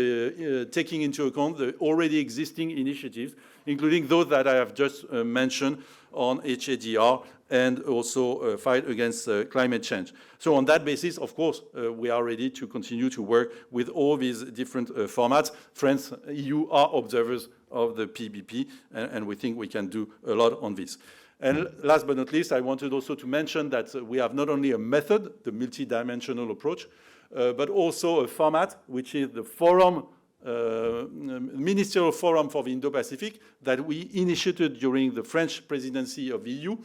taking into account the already existing initiatives, including those that I have just mentioned on HADR and also fight against climate change. So on that basis, of course, we are ready to continue to work with all these different formats. France, EU are observers of the PBP, and we think we can do a lot on this. And last but not least, I wanted also to mention that we have not only a method, the multidimensional approach, but also a format, which is the forum, Ministerial Forum for the Indo-Pacific, that we initiated during the French presidency of the EU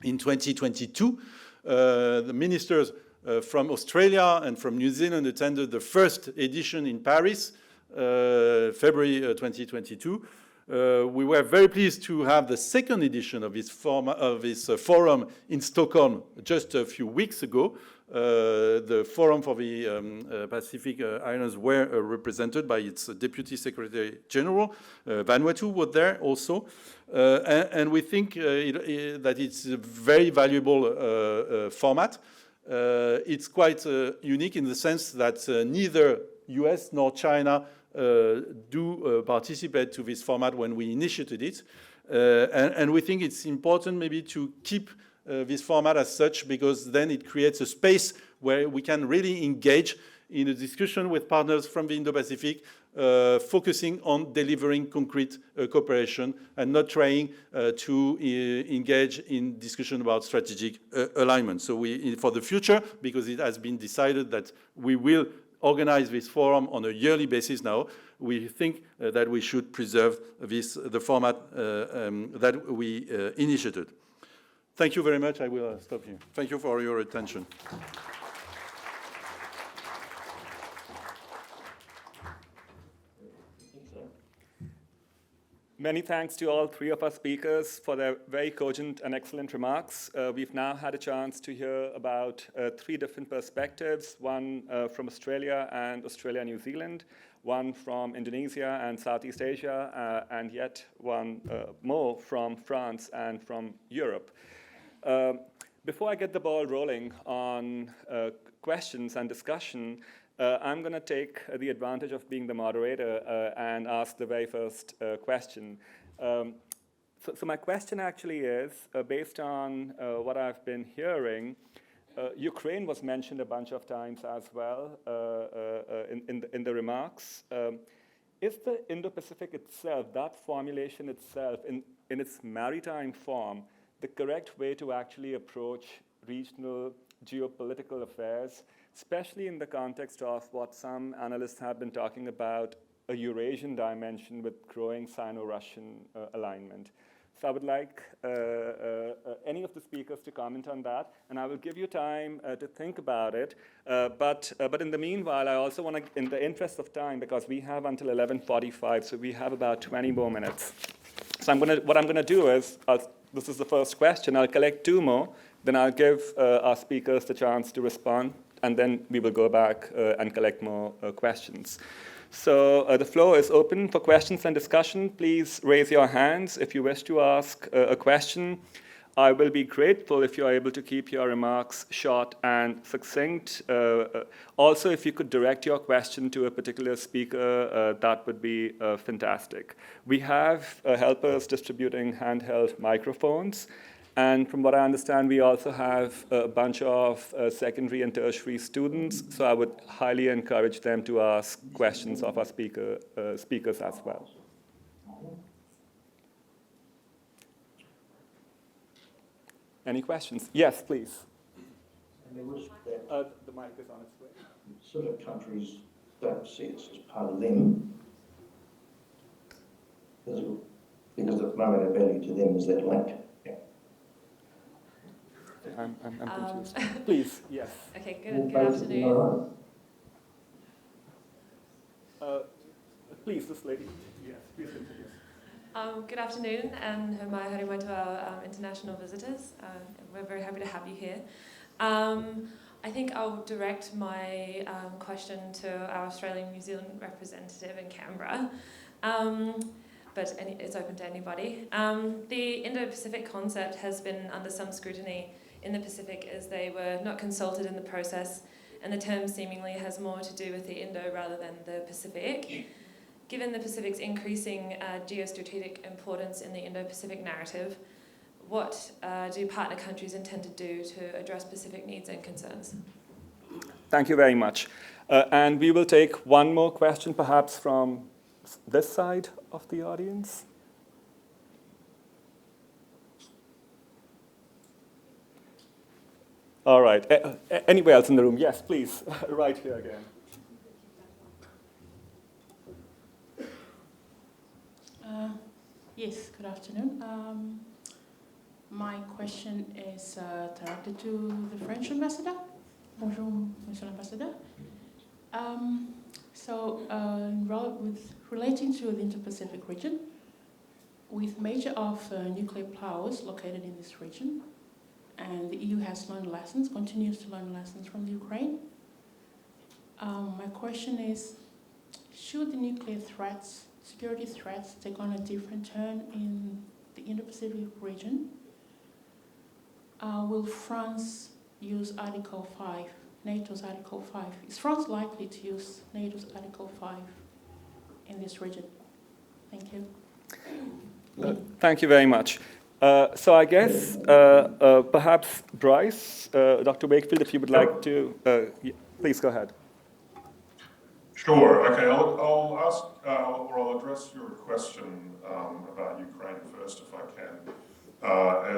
in 2022. The ministers from Australia and from New Zealand attended the first edition in Paris, February 2022. We were very pleased to have the second edition of this forum in Stockholm just a few weeks ago. The Forum for the Pacific Islands were represented by its Deputy Secretary General. Vanuatu was there also. And we think that it's a very valuable format. It's quite unique in the sense that neither US nor China do participate to this format when we initiated it. And we think it's important maybe to keep this format as such, because then it creates a space where we can really engage in a discussion with partners from the Indo-Pacific, focusing on delivering concrete cooperation and not trying to engage in discussion about strategic alignment. So for the future, because it has been decided that we will organize this forum on a yearly basis now, we think that we should preserve the format that we initiated. Thank you very much. I will stop here. Thank you for your attention. Many thanks to all three of our speakers for their very cogent and excellent remarks. We've now had a chance to hear about three different perspectives, one from Australia and Australia-New Zealand, one from Indonesia and Southeast Asia, and yet one more from France and from Europe. Before I get the ball rolling on questions and discussion, I'm going to take the advantage of being the moderator and ask the very first question. So my question actually is, based on what I've been hearing, Ukraine was mentioned a bunch of times as well in the remarks. Is the Indo-Pacific itself, that formulation itself, in its maritime form, the correct way to actually approach regional geopolitical affairs, especially in the context of what some analysts have been talking about, a Eurasian dimension with growing Sino-Russian alignment? So I would like any of the speakers to comment on that, and I will give you time to think about it. But in the meanwhile, I also want to, in the interest of time, because we have until 11:45, so we have about 20 more minutes. So what I'm going to do is, this is the first question, I'll collect 2 more, then I'll give our speakers the chance to respond, and then we will go back and collect more questions. So the floor is open for questions and discussion. Please raise your hands if you wish to ask a question. I will be grateful if you are able to keep your remarks short and succinct. Also, if you could direct your question to a particular speaker, that would be fantastic. We have helpers distributing handheld microphones. And from what I understand, we also have a bunch of secondary and tertiary students, so I would highly encourage them to ask questions of our speakers as well. Any questions? Yes, please. And there was that The mic is on its way. sort of countries don't see it as part of them, because of no matter value to them is that link. Yeah. I'm confused. Please, yes. Okay, good afternoon. Please, this lady. Yes, please continue. Good afternoon, and Mai harimai to our international visitors. We're very happy to have you here. I think I'll direct my question to our Australian New Zealand representative in Canberra, but it's open to anybody. The Indo-Pacific concept has been under some scrutiny in the Pacific as they were not consulted in the process, and the term seemingly has more to do with the Indo rather than the Pacific. Given the Pacific's increasing geostrategic importance in the Indo-Pacific narrative, what do partner countries intend to do to address Pacific needs and concerns? Thank you very much. And we will take one more question, perhaps from this side of the audience. All right. Anywhere else in the room? Yes, please. Right here again. Yes, good afternoon. My question is directed to the French ambassador. Bonjour, Monsieur l'Ambassadeur. Relating to the Indo-Pacific region, with major of nuclear powers located in this region, and the EU has learned lessons, continues to learn lessons from the Ukraine. My question is, should the nuclear threats, security threats, take on a different turn in the Indo-Pacific region, will France use Article 5, NATO's Article 5? Is France likely to use NATO's Article 5 in this region? Thank you. Thank you very much. So I guess perhaps Bryce, Dr. Wakefield, if you would like to, please go ahead. Sure. Okay. I'll ask, or I'll address your question about Ukraine first, if I can.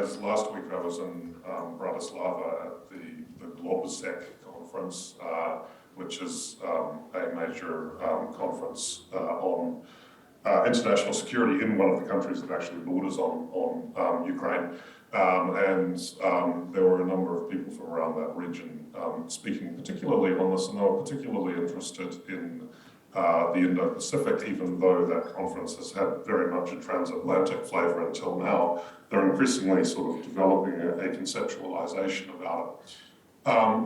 As last week I was in Bratislava at the GlobalSec conference, which is a major conference on international security in one of the countries that actually borders on Ukraine. And there were a number of people from around that region speaking particularly on this, and they were particularly interested in the Indo-Pacific, even though that conference has had very much a transatlantic flavour until now. They're increasingly sort of developing a conceptualisation about it.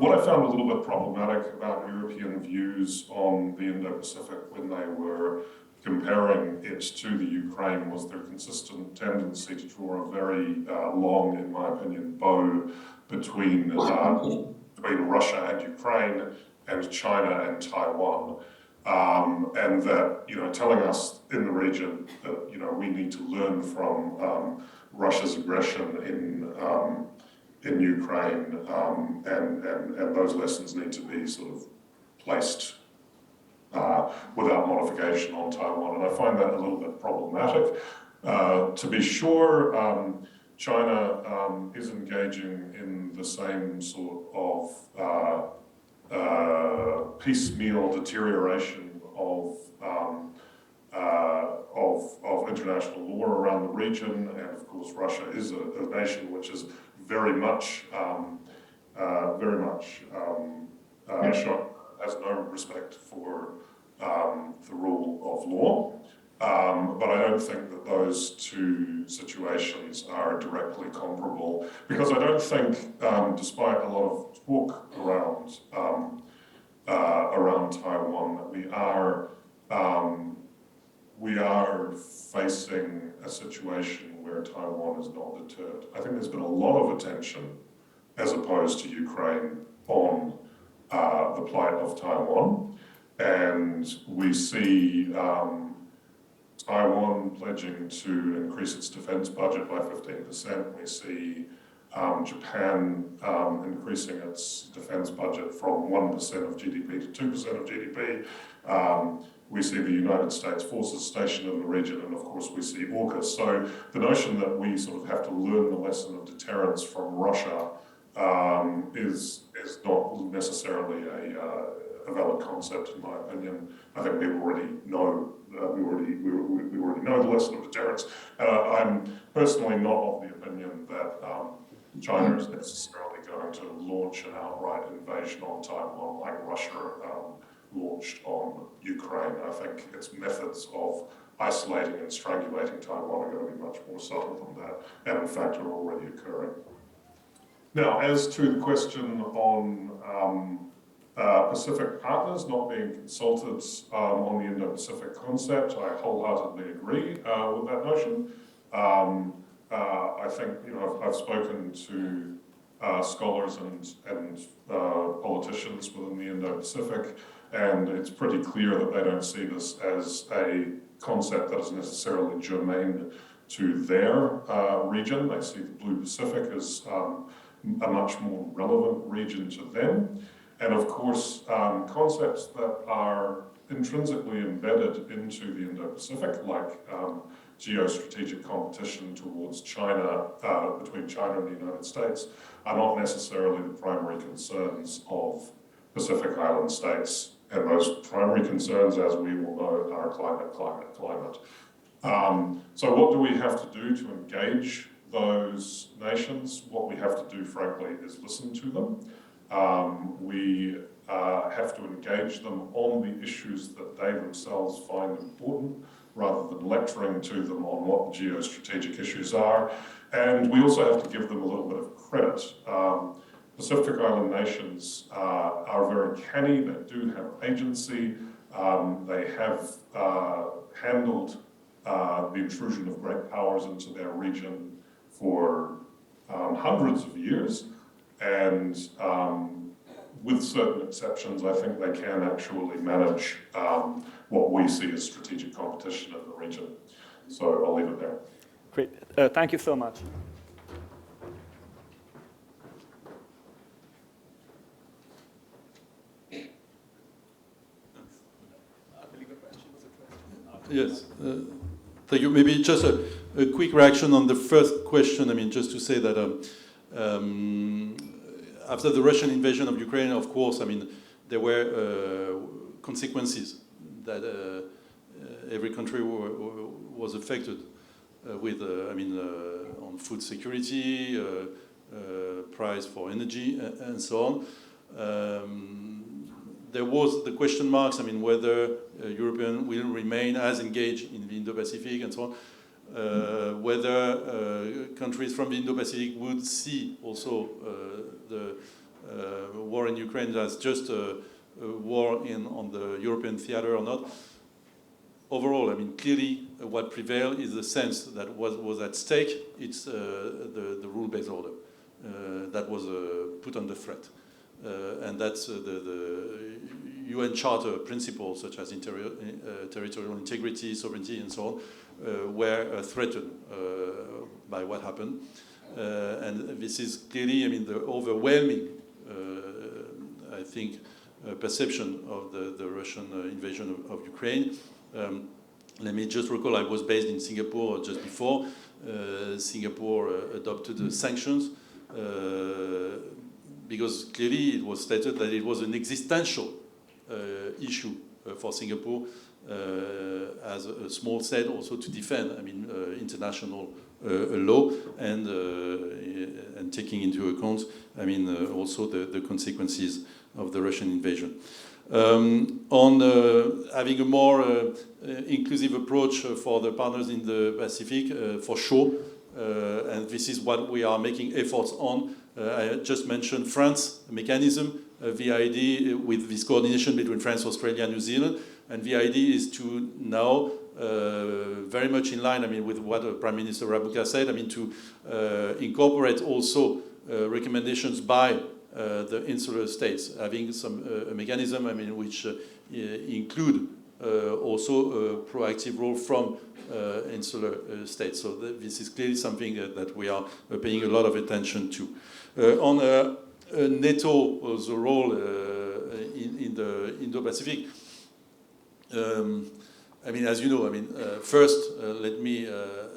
What I found a little bit problematic about European views on the Indo-Pacific when they were comparing it to the Ukraine was their consistent tendency to draw a very long, in my opinion, bow between Russia and Ukraine, and China and Taiwan, and that, telling us in the region that, we need to learn from Russia's aggression in Ukraine, and those lessons need to be sort of placed without modification on Taiwan. And I find that a little bit problematic. To be sure, China is engaging in the same sort of piecemeal deterioration of international law around the region, and of course Russia is a nation which is very much has no respect for the rule of law. But I don't think that those two situations are directly comparable, because I don't think, despite a lot of talk around Taiwan, that we are facing a situation where Taiwan is not deterred. I think there's been a lot of attention, as opposed to Ukraine, on the plight of Taiwan, and we see Taiwan pledging to increase its defense budget by 15%. We see Japan increasing its defense budget from 1% of GDP to 2% of GDP. We see the United States forces stationed in the region, and of course we see AUKUS. So the notion that we sort of have to learn the lesson of deterrence from Russia is not necessarily a valid concept, in my opinion. I think people already know we already know the lesson of deterrence. I'm personally not of the opinion that China is necessarily going to launch an outright invasion on Taiwan like Russia launched on Ukraine. I think its methods of isolating and strangulating Taiwan are going to be much more subtle than that, and in fact are already occurring. Now, as to the question on Pacific partners not being consulted on the Indo-Pacific concept, I wholeheartedly agree with that notion. I think, I've spoken to scholars and politicians within the Indo-Pacific, and it's pretty clear that they don't see this as a concept that is necessarily germane to their region. They see the Blue Pacific as a much more relevant region to them. And of course, concepts that are intrinsically embedded into the Indo-Pacific, like geostrategic competition towards China, between China and the United States, are not necessarily the primary concerns of Pacific Island states. And those primary concerns, as we all know, are climate. So what do we have to do to engage those nations? What we have to do, frankly, is listen to them. We have to engage them on the issues that they themselves find important, rather than lecturing to them on what the geostrategic issues are. And we also have to give them a little bit of credit. Pacific Island nations are very canny, they do have agency, they have handled the intrusion of great powers into their region for hundreds of years, and with certain exceptions, I think they can actually manage what we see as strategic competition in the region. So I'll leave it there. Great. Thank you so much. Yes, thank you. Maybe just a quick reaction on the first question. I mean, just to say that after the Russian invasion of Ukraine, of course, I mean, there were consequences that every country was affected with, on food security, price for energy, and so on. There was the question marks, I mean, whether Europeans will remain as engaged in the Indo-Pacific and so on, whether countries from the Indo-Pacific would see also the war in Ukraine as just a war on the European theater or not. Overall, I mean, clearly what prevailed is the sense that was at stake. It's the rule-based order that was put under threat. and that's the UN Charter principles such as territorial integrity, sovereignty, and so on, were threatened by what happened. And this is clearly, I mean, the overwhelming, I think, perception of the Russian invasion of Ukraine. Let me just recall, I was based in Singapore just before. Singapore adopted sanctions because clearly it was stated that it was an existential issue for Singapore as a small state also to defend, I mean, international law and taking into account, I mean, also the consequences of the Russian invasion. On having a more inclusive approach for the partners in the Pacific, for sure, and this is what we are making efforts on. I just mentioned France mechanism, VID, with this coordination between France, Australia, and New Zealand, and VID is to now very much in line, I mean, with what Prime Minister Rabuka said, I mean, to incorporate also recommendations by the insular states, having some a mechanism, I mean, which include also a proactive role from insular states. So this is clearly something that we are paying a lot of attention to. On NATO's role in the Indo-Pacific, I mean, as you know, I mean, first, let me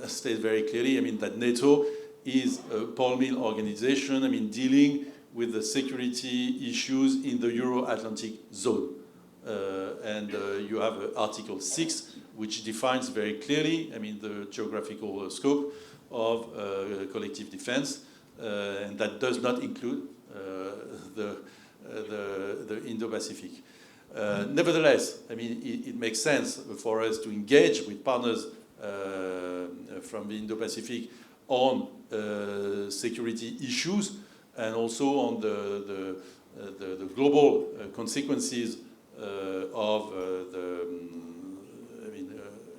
state very clearly, I mean, that NATO is a pole mill organization, I mean, dealing with the security issues in the Euro-Atlantic zone. And you have Article 6, which defines very clearly, I mean, the geographical scope of collective defense, and that does not include the Indo-Pacific. Nevertheless, I mean, it makes sense for us to engage with partners from the Indo-Pacific on security issues and also on the global consequences of the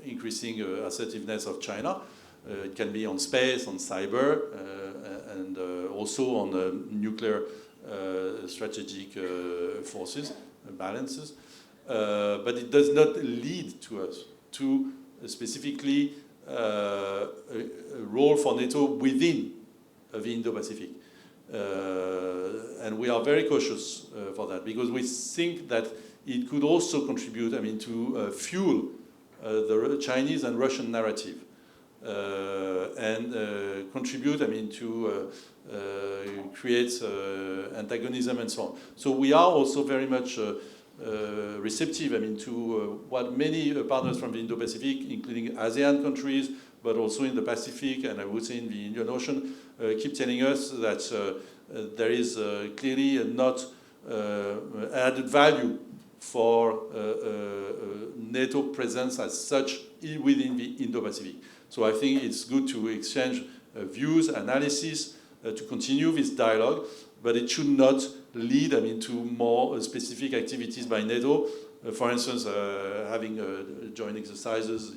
increasing assertiveness of China. It can be on space, on cyber, and also on nuclear strategic forces, balances. But it does not lead to us to specifically a role for NATO within the Indo-Pacific. And we are very cautious for that because we think that it could also contribute, I mean, to fuel the Chinese and Russian narrative and contribute, I mean, to create antagonism and so on. So we are also very much receptive, I mean, to what many partners from the Indo-Pacific, including ASEAN countries, but also in the Pacific, and I would say in the Indian Ocean, keep telling us that there is clearly not added value for NATO presence as such within the Indo-Pacific. So I think it's good to exchange views, analysis, to continue this dialogue, but it should not lead, I mean, to more specific activities by NATO, for instance, having joint exercises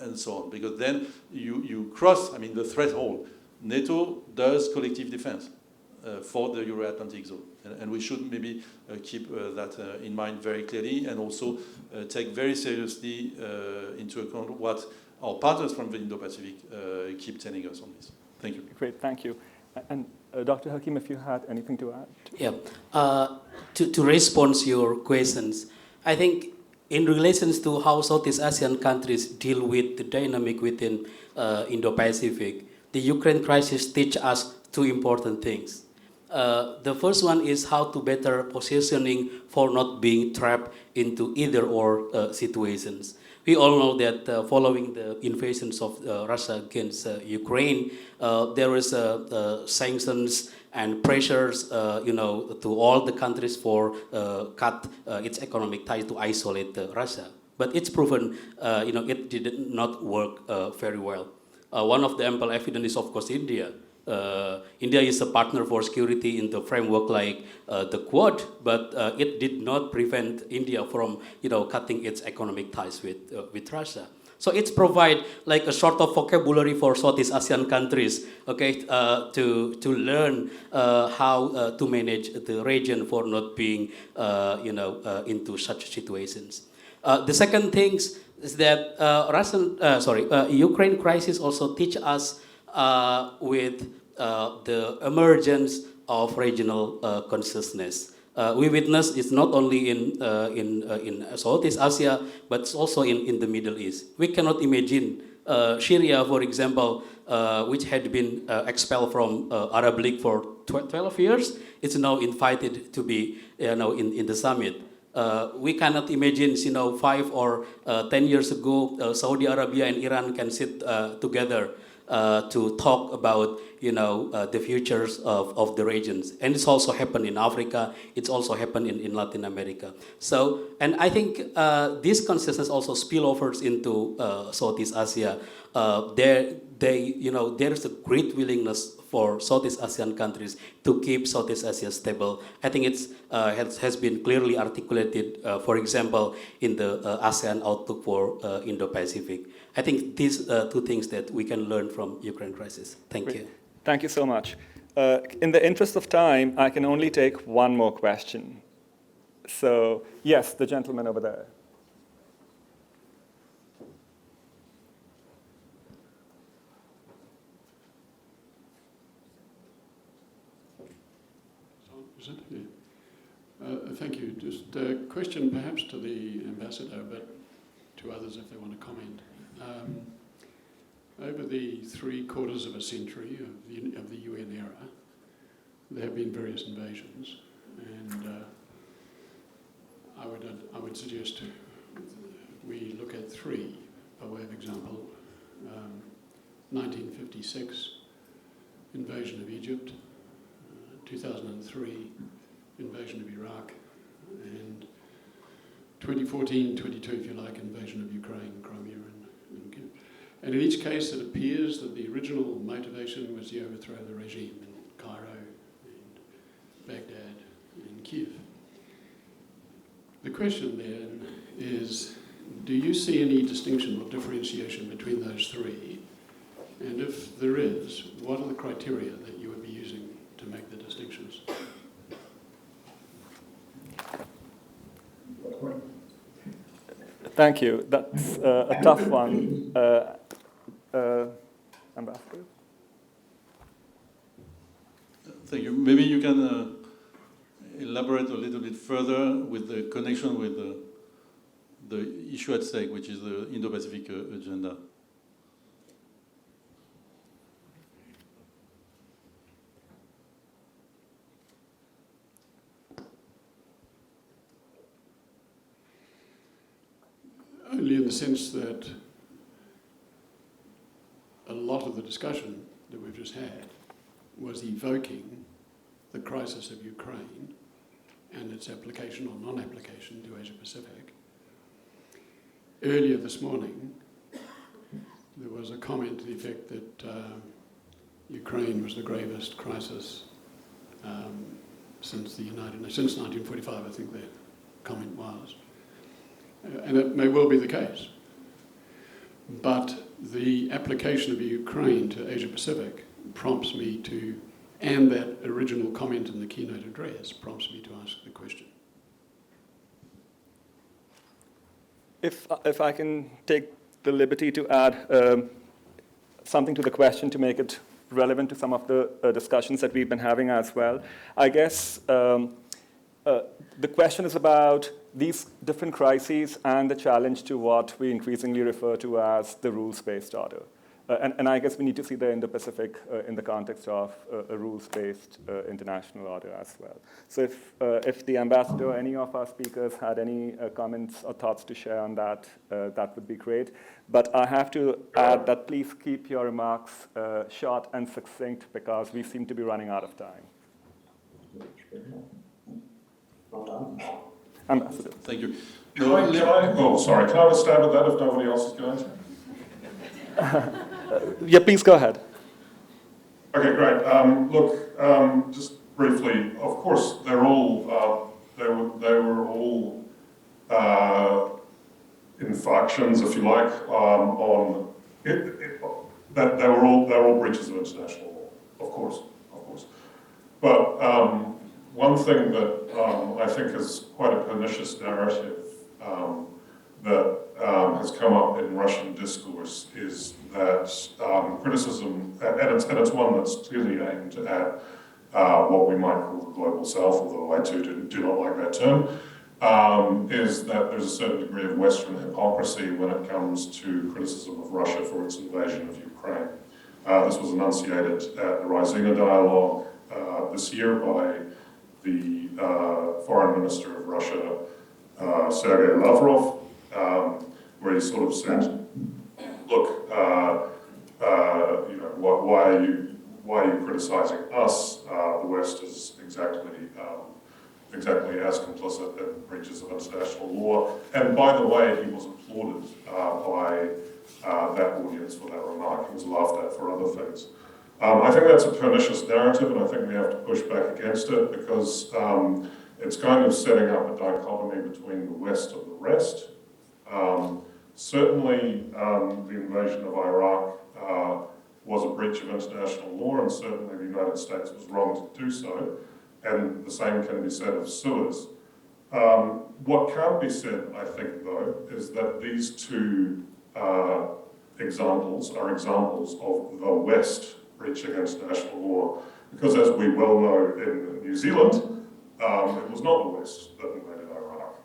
and so on, because then you cross, I mean, the threshold. NATO does collective defense for the Euro-Atlantic zone, and we should maybe keep that in mind very clearly, and also take very seriously into account what our partners from the Indo-Pacific keep telling us on this. Thank you. Great, thank you. And Dr. Hakim, if you had anything to add? Yeah. To respond to your questions, I think in relation to how Southeast Asian countries deal with the dynamic within Indo-Pacific, the Ukraine crisis teaches us two important things. The first one is how to better positioning for not being trapped into either or situations. We all know that following the invasions of Russia against Ukraine, there was sanctions and pressures, to all the countries for cut its economic ties to isolate Russia. But it's proven, it did not work very well. One of the ample evidence is, of course, India. India is a partner for security in the framework like the Quad, but it did not prevent India from, cutting its economic ties with Russia. So it's provide like a sort of vocabulary for Southeast Asian countries, okay, to learn how to manage the region for not being, into such situations. The second thing is that Ukraine crisis also teach us with the emergence of regional consciousness. We witness it's not only in Southeast Asia, but also in the Middle East. We cannot imagine Syria, for example, which had been expelled from Arab League for 12 years, is now invited to be in the summit. We cannot imagine, 5 or 10 years ago, Saudi Arabia and Iran can sit together to talk about, the futures of the regions. And it's also happened in Africa. It's also happened in Latin America. So, and I think this consciousness also spillovers into Southeast Asia. There is a great willingness for Southeast Asian countries to keep Southeast Asia stable. I think it's has been clearly articulated, for example, in the ASEAN outlook for Indo-Pacific. I think these two things that we can learn from Ukraine crisis. Thank you. Thank you so much. In the interest of time, I can only take one more question. So, yes, the gentleman over there. Is it? Yeah. Thank you. Just a question perhaps to the ambassador, but to others if they want to comment. Over the 3/4 of a century of the UN era, there have been various invasions, and I would suggest we look at 3 by way of example. 1956, invasion of Egypt. 2003, invasion of Iraq, and 2014, 22, if you like, invasion of Ukraine, Crimea, and in each case it appears that the original motivation was the overthrow of the regime in Cairo and Baghdad and Kiev. The question then is, do you see any distinction or differentiation between those 3? And if there is, what are the criteria that you would be using to make the distinctions? Thank you. That's a tough one. Ambassador? Thank you. Maybe you can elaborate a little bit further with the connection with the issue at stake, which is the Indo-Pacific agenda. Only in the sense that a lot of the discussion that we've just had was evoking the crisis of Ukraine and its application or non-application to Asia-Pacific. Earlier this morning, there was a comment to the effect that Ukraine was the gravest crisis since 1945, I think the comment was. And it may well be the case. But the application of Ukraine to Asia-Pacific prompts me to, and that original comment in the keynote address prompts me to ask the question. If I can take the liberty to add something to the question to make it relevant to some of the discussions that we've been having as well. I guess the question is about these different crises and the challenge to what we increasingly refer to as the rules-based order. And I guess we need to see the Indo-Pacific in the context of a rules-based international order as well. So if the ambassador or any of our speakers had any comments or thoughts to share on that, that would be great. But I have to add that please keep your remarks short and succinct because we seem to be running out of time. Well done. Ambassador. Thank you. Can I have a stab at that if nobody else is going to? Yeah, please go ahead. Okay, great. Look, just briefly, of course, they were all infractions, if you like, on it, that they were all breaches of international law, of course. But one thing that I think is quite a pernicious narrative that has come up in Russian discourse is that criticism, and it's one that's clearly aimed at what we might call the global south, although I too do not like that term, is that there's a certain degree of Western hypocrisy when it comes to criticism of Russia for its invasion of Ukraine. This was enunciated at the NZIIA dialogue this year by the Foreign Minister of Russia, Sergei Lavrov, where he sort of said, look, why are you criticizing us? The West is exactly as complicit in breaches of international law. And by the way, he was applauded by that audience for that remark. He was laughed at for other things. I think that's a pernicious narrative, and I think we have to push back against it because it's kind of setting up a dichotomy between the West and the rest. Certainly, the invasion of Iraq was a breach of international law, and certainly the United States was wrong to do so, and the same can be said of Suez. What can't be said, I think, though, is that these two examples are examples of the West breaching international law, because as we well know in New Zealand, it was not the West that invaded Iraq.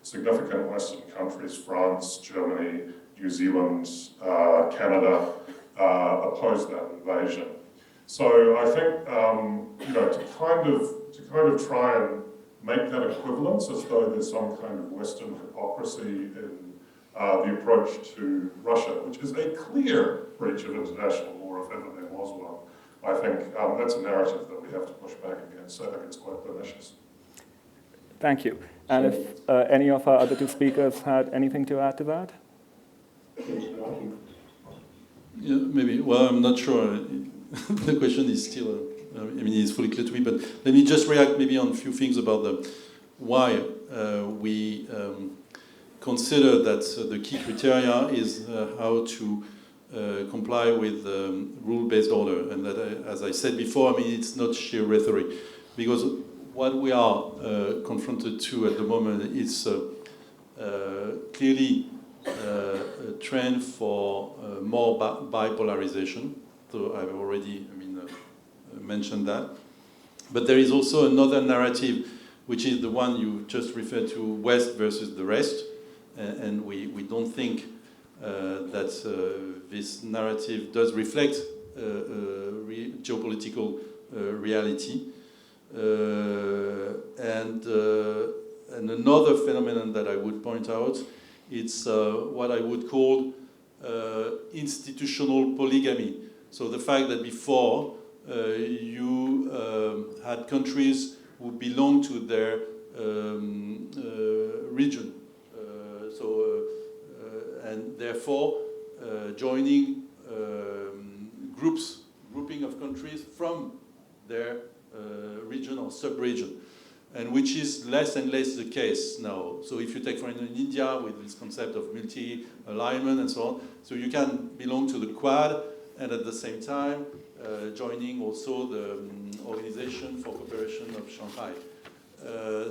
Significant Western countries, France, Germany, New Zealand, Canada, opposed that invasion. So I think to kind of try and make that equivalence as though there's some kind of Western hypocrisy in the approach to Russia, which is a clear breach of international law if ever there was one. I think that's a narrative that we have to push back against. I think it's quite pernicious. Thank you. And if any of our other two speakers had anything to add to that? Yeah, maybe. Well, I'm not sure. The question is still, it's fully clear to me, but let me just react maybe on a few things about why we consider that the key criteria is how to comply with rule-based order. And that, as I said before, it's not sheer rhetoric. Because what we are confronted to at the moment is clearly a trend for more bipolarization. So I've already mentioned that. But there is also another narrative, which is the one you just referred to, West versus the rest. And we don't think that this narrative does reflect geopolitical reality. And another phenomenon that I would point out, it's what I would call institutional polygamy. So the fact that before you had countries who belonged to their region. And therefore joining grouping of countries from their region or sub-region, and which is less and less the case now. So if you take, for instance, India with this concept of multi-alignment and so on, so you can belong to the Quad and at the same time joining also the Organization for Cooperation of Shanghai.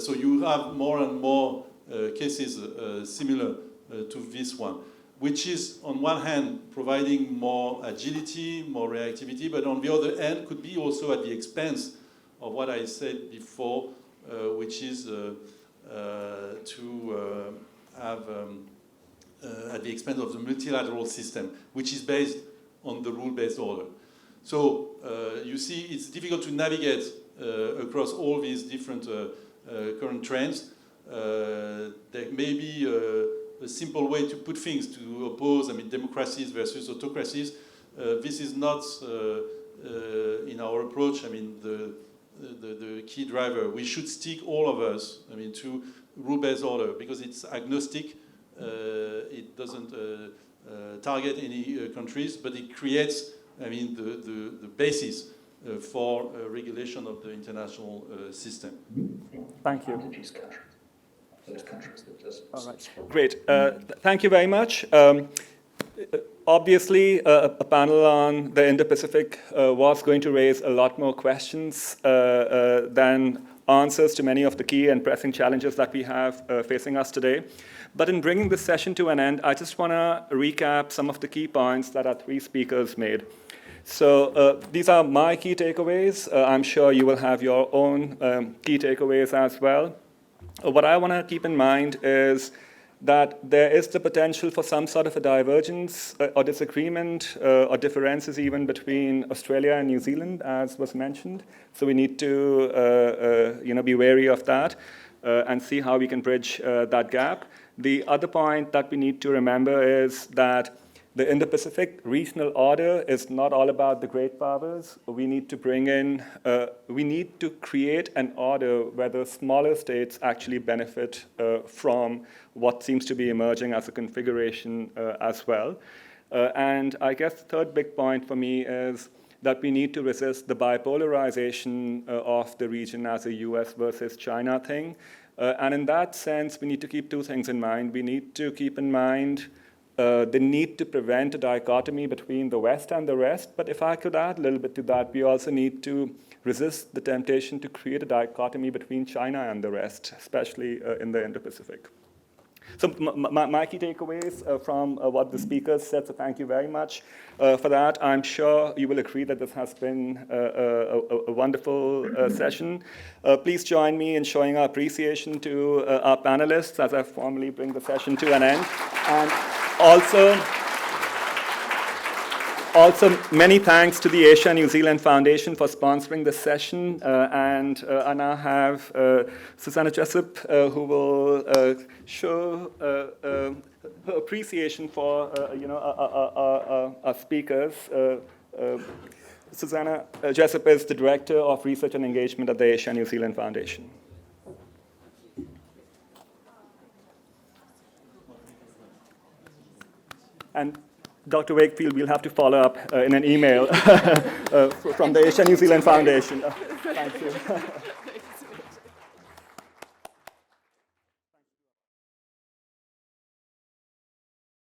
So you have more and more cases similar to this one, which is on one hand providing more agility, more reactivity, but on the other hand could be also at the expense of what I said before, which is to have at the expense of the multilateral system, which is based on the rule-based order. So you see, it's difficult to navigate across all these different current trends. There may be a simple way to put things, to oppose, democracies versus autocracies. This is not in our approach, the key driver. We should stick, all of us, to rule-based order because it's agnostic. It doesn't target any countries, but it creates, the basis for regulation of the international system. Thank you. those countries that does. All right, great. Thank you very much. Obviously, a panel on the Indo-Pacific was going to raise a lot more questions than answers to many of the key and pressing challenges that we have facing us today. But in bringing this session to an end, I just want to recap some of the key points that our three speakers made. So these are my key takeaways. I'm sure you will have your own key takeaways as well. What I want to keep in mind is that there is the potential for some sort of a divergence or disagreement or differences even between Australia and New Zealand, as was mentioned. So we need to be wary of that and see how we can bridge that gap. The other point that we need to remember is that the Indo-Pacific regional order is not all about the great powers. We need to bring in, we need to create an order where the smaller states actually benefit from what seems to be emerging as a configuration as well. And I guess the third big point for me is that we need to resist the bipolarization of the region as a US versus China thing. And in that sense, we need to keep two things in mind. We need to keep in mind the need to prevent a dichotomy between the West and the rest. But if I could add a little bit to that, we also need to resist the temptation to create a dichotomy between China and the rest, especially in the Indo-Pacific. So my key takeaways from what the speakers said, so thank you very much for that. I'm sure you will agree that this has been a wonderful session. Please join me in showing our appreciation to our panelists as I formally bring the session to an end. And also, many thanks to the Asia New Zealand Foundation for sponsoring this session. And I now have Susanna Jessup, who will show her appreciation for our speakers. Susanna Jessup is the Director of Research and Engagement at the Asia New Zealand Foundation. And Dr. Wakefield, we'll have to follow up in an email from the Asia New Zealand Foundation. Thank you.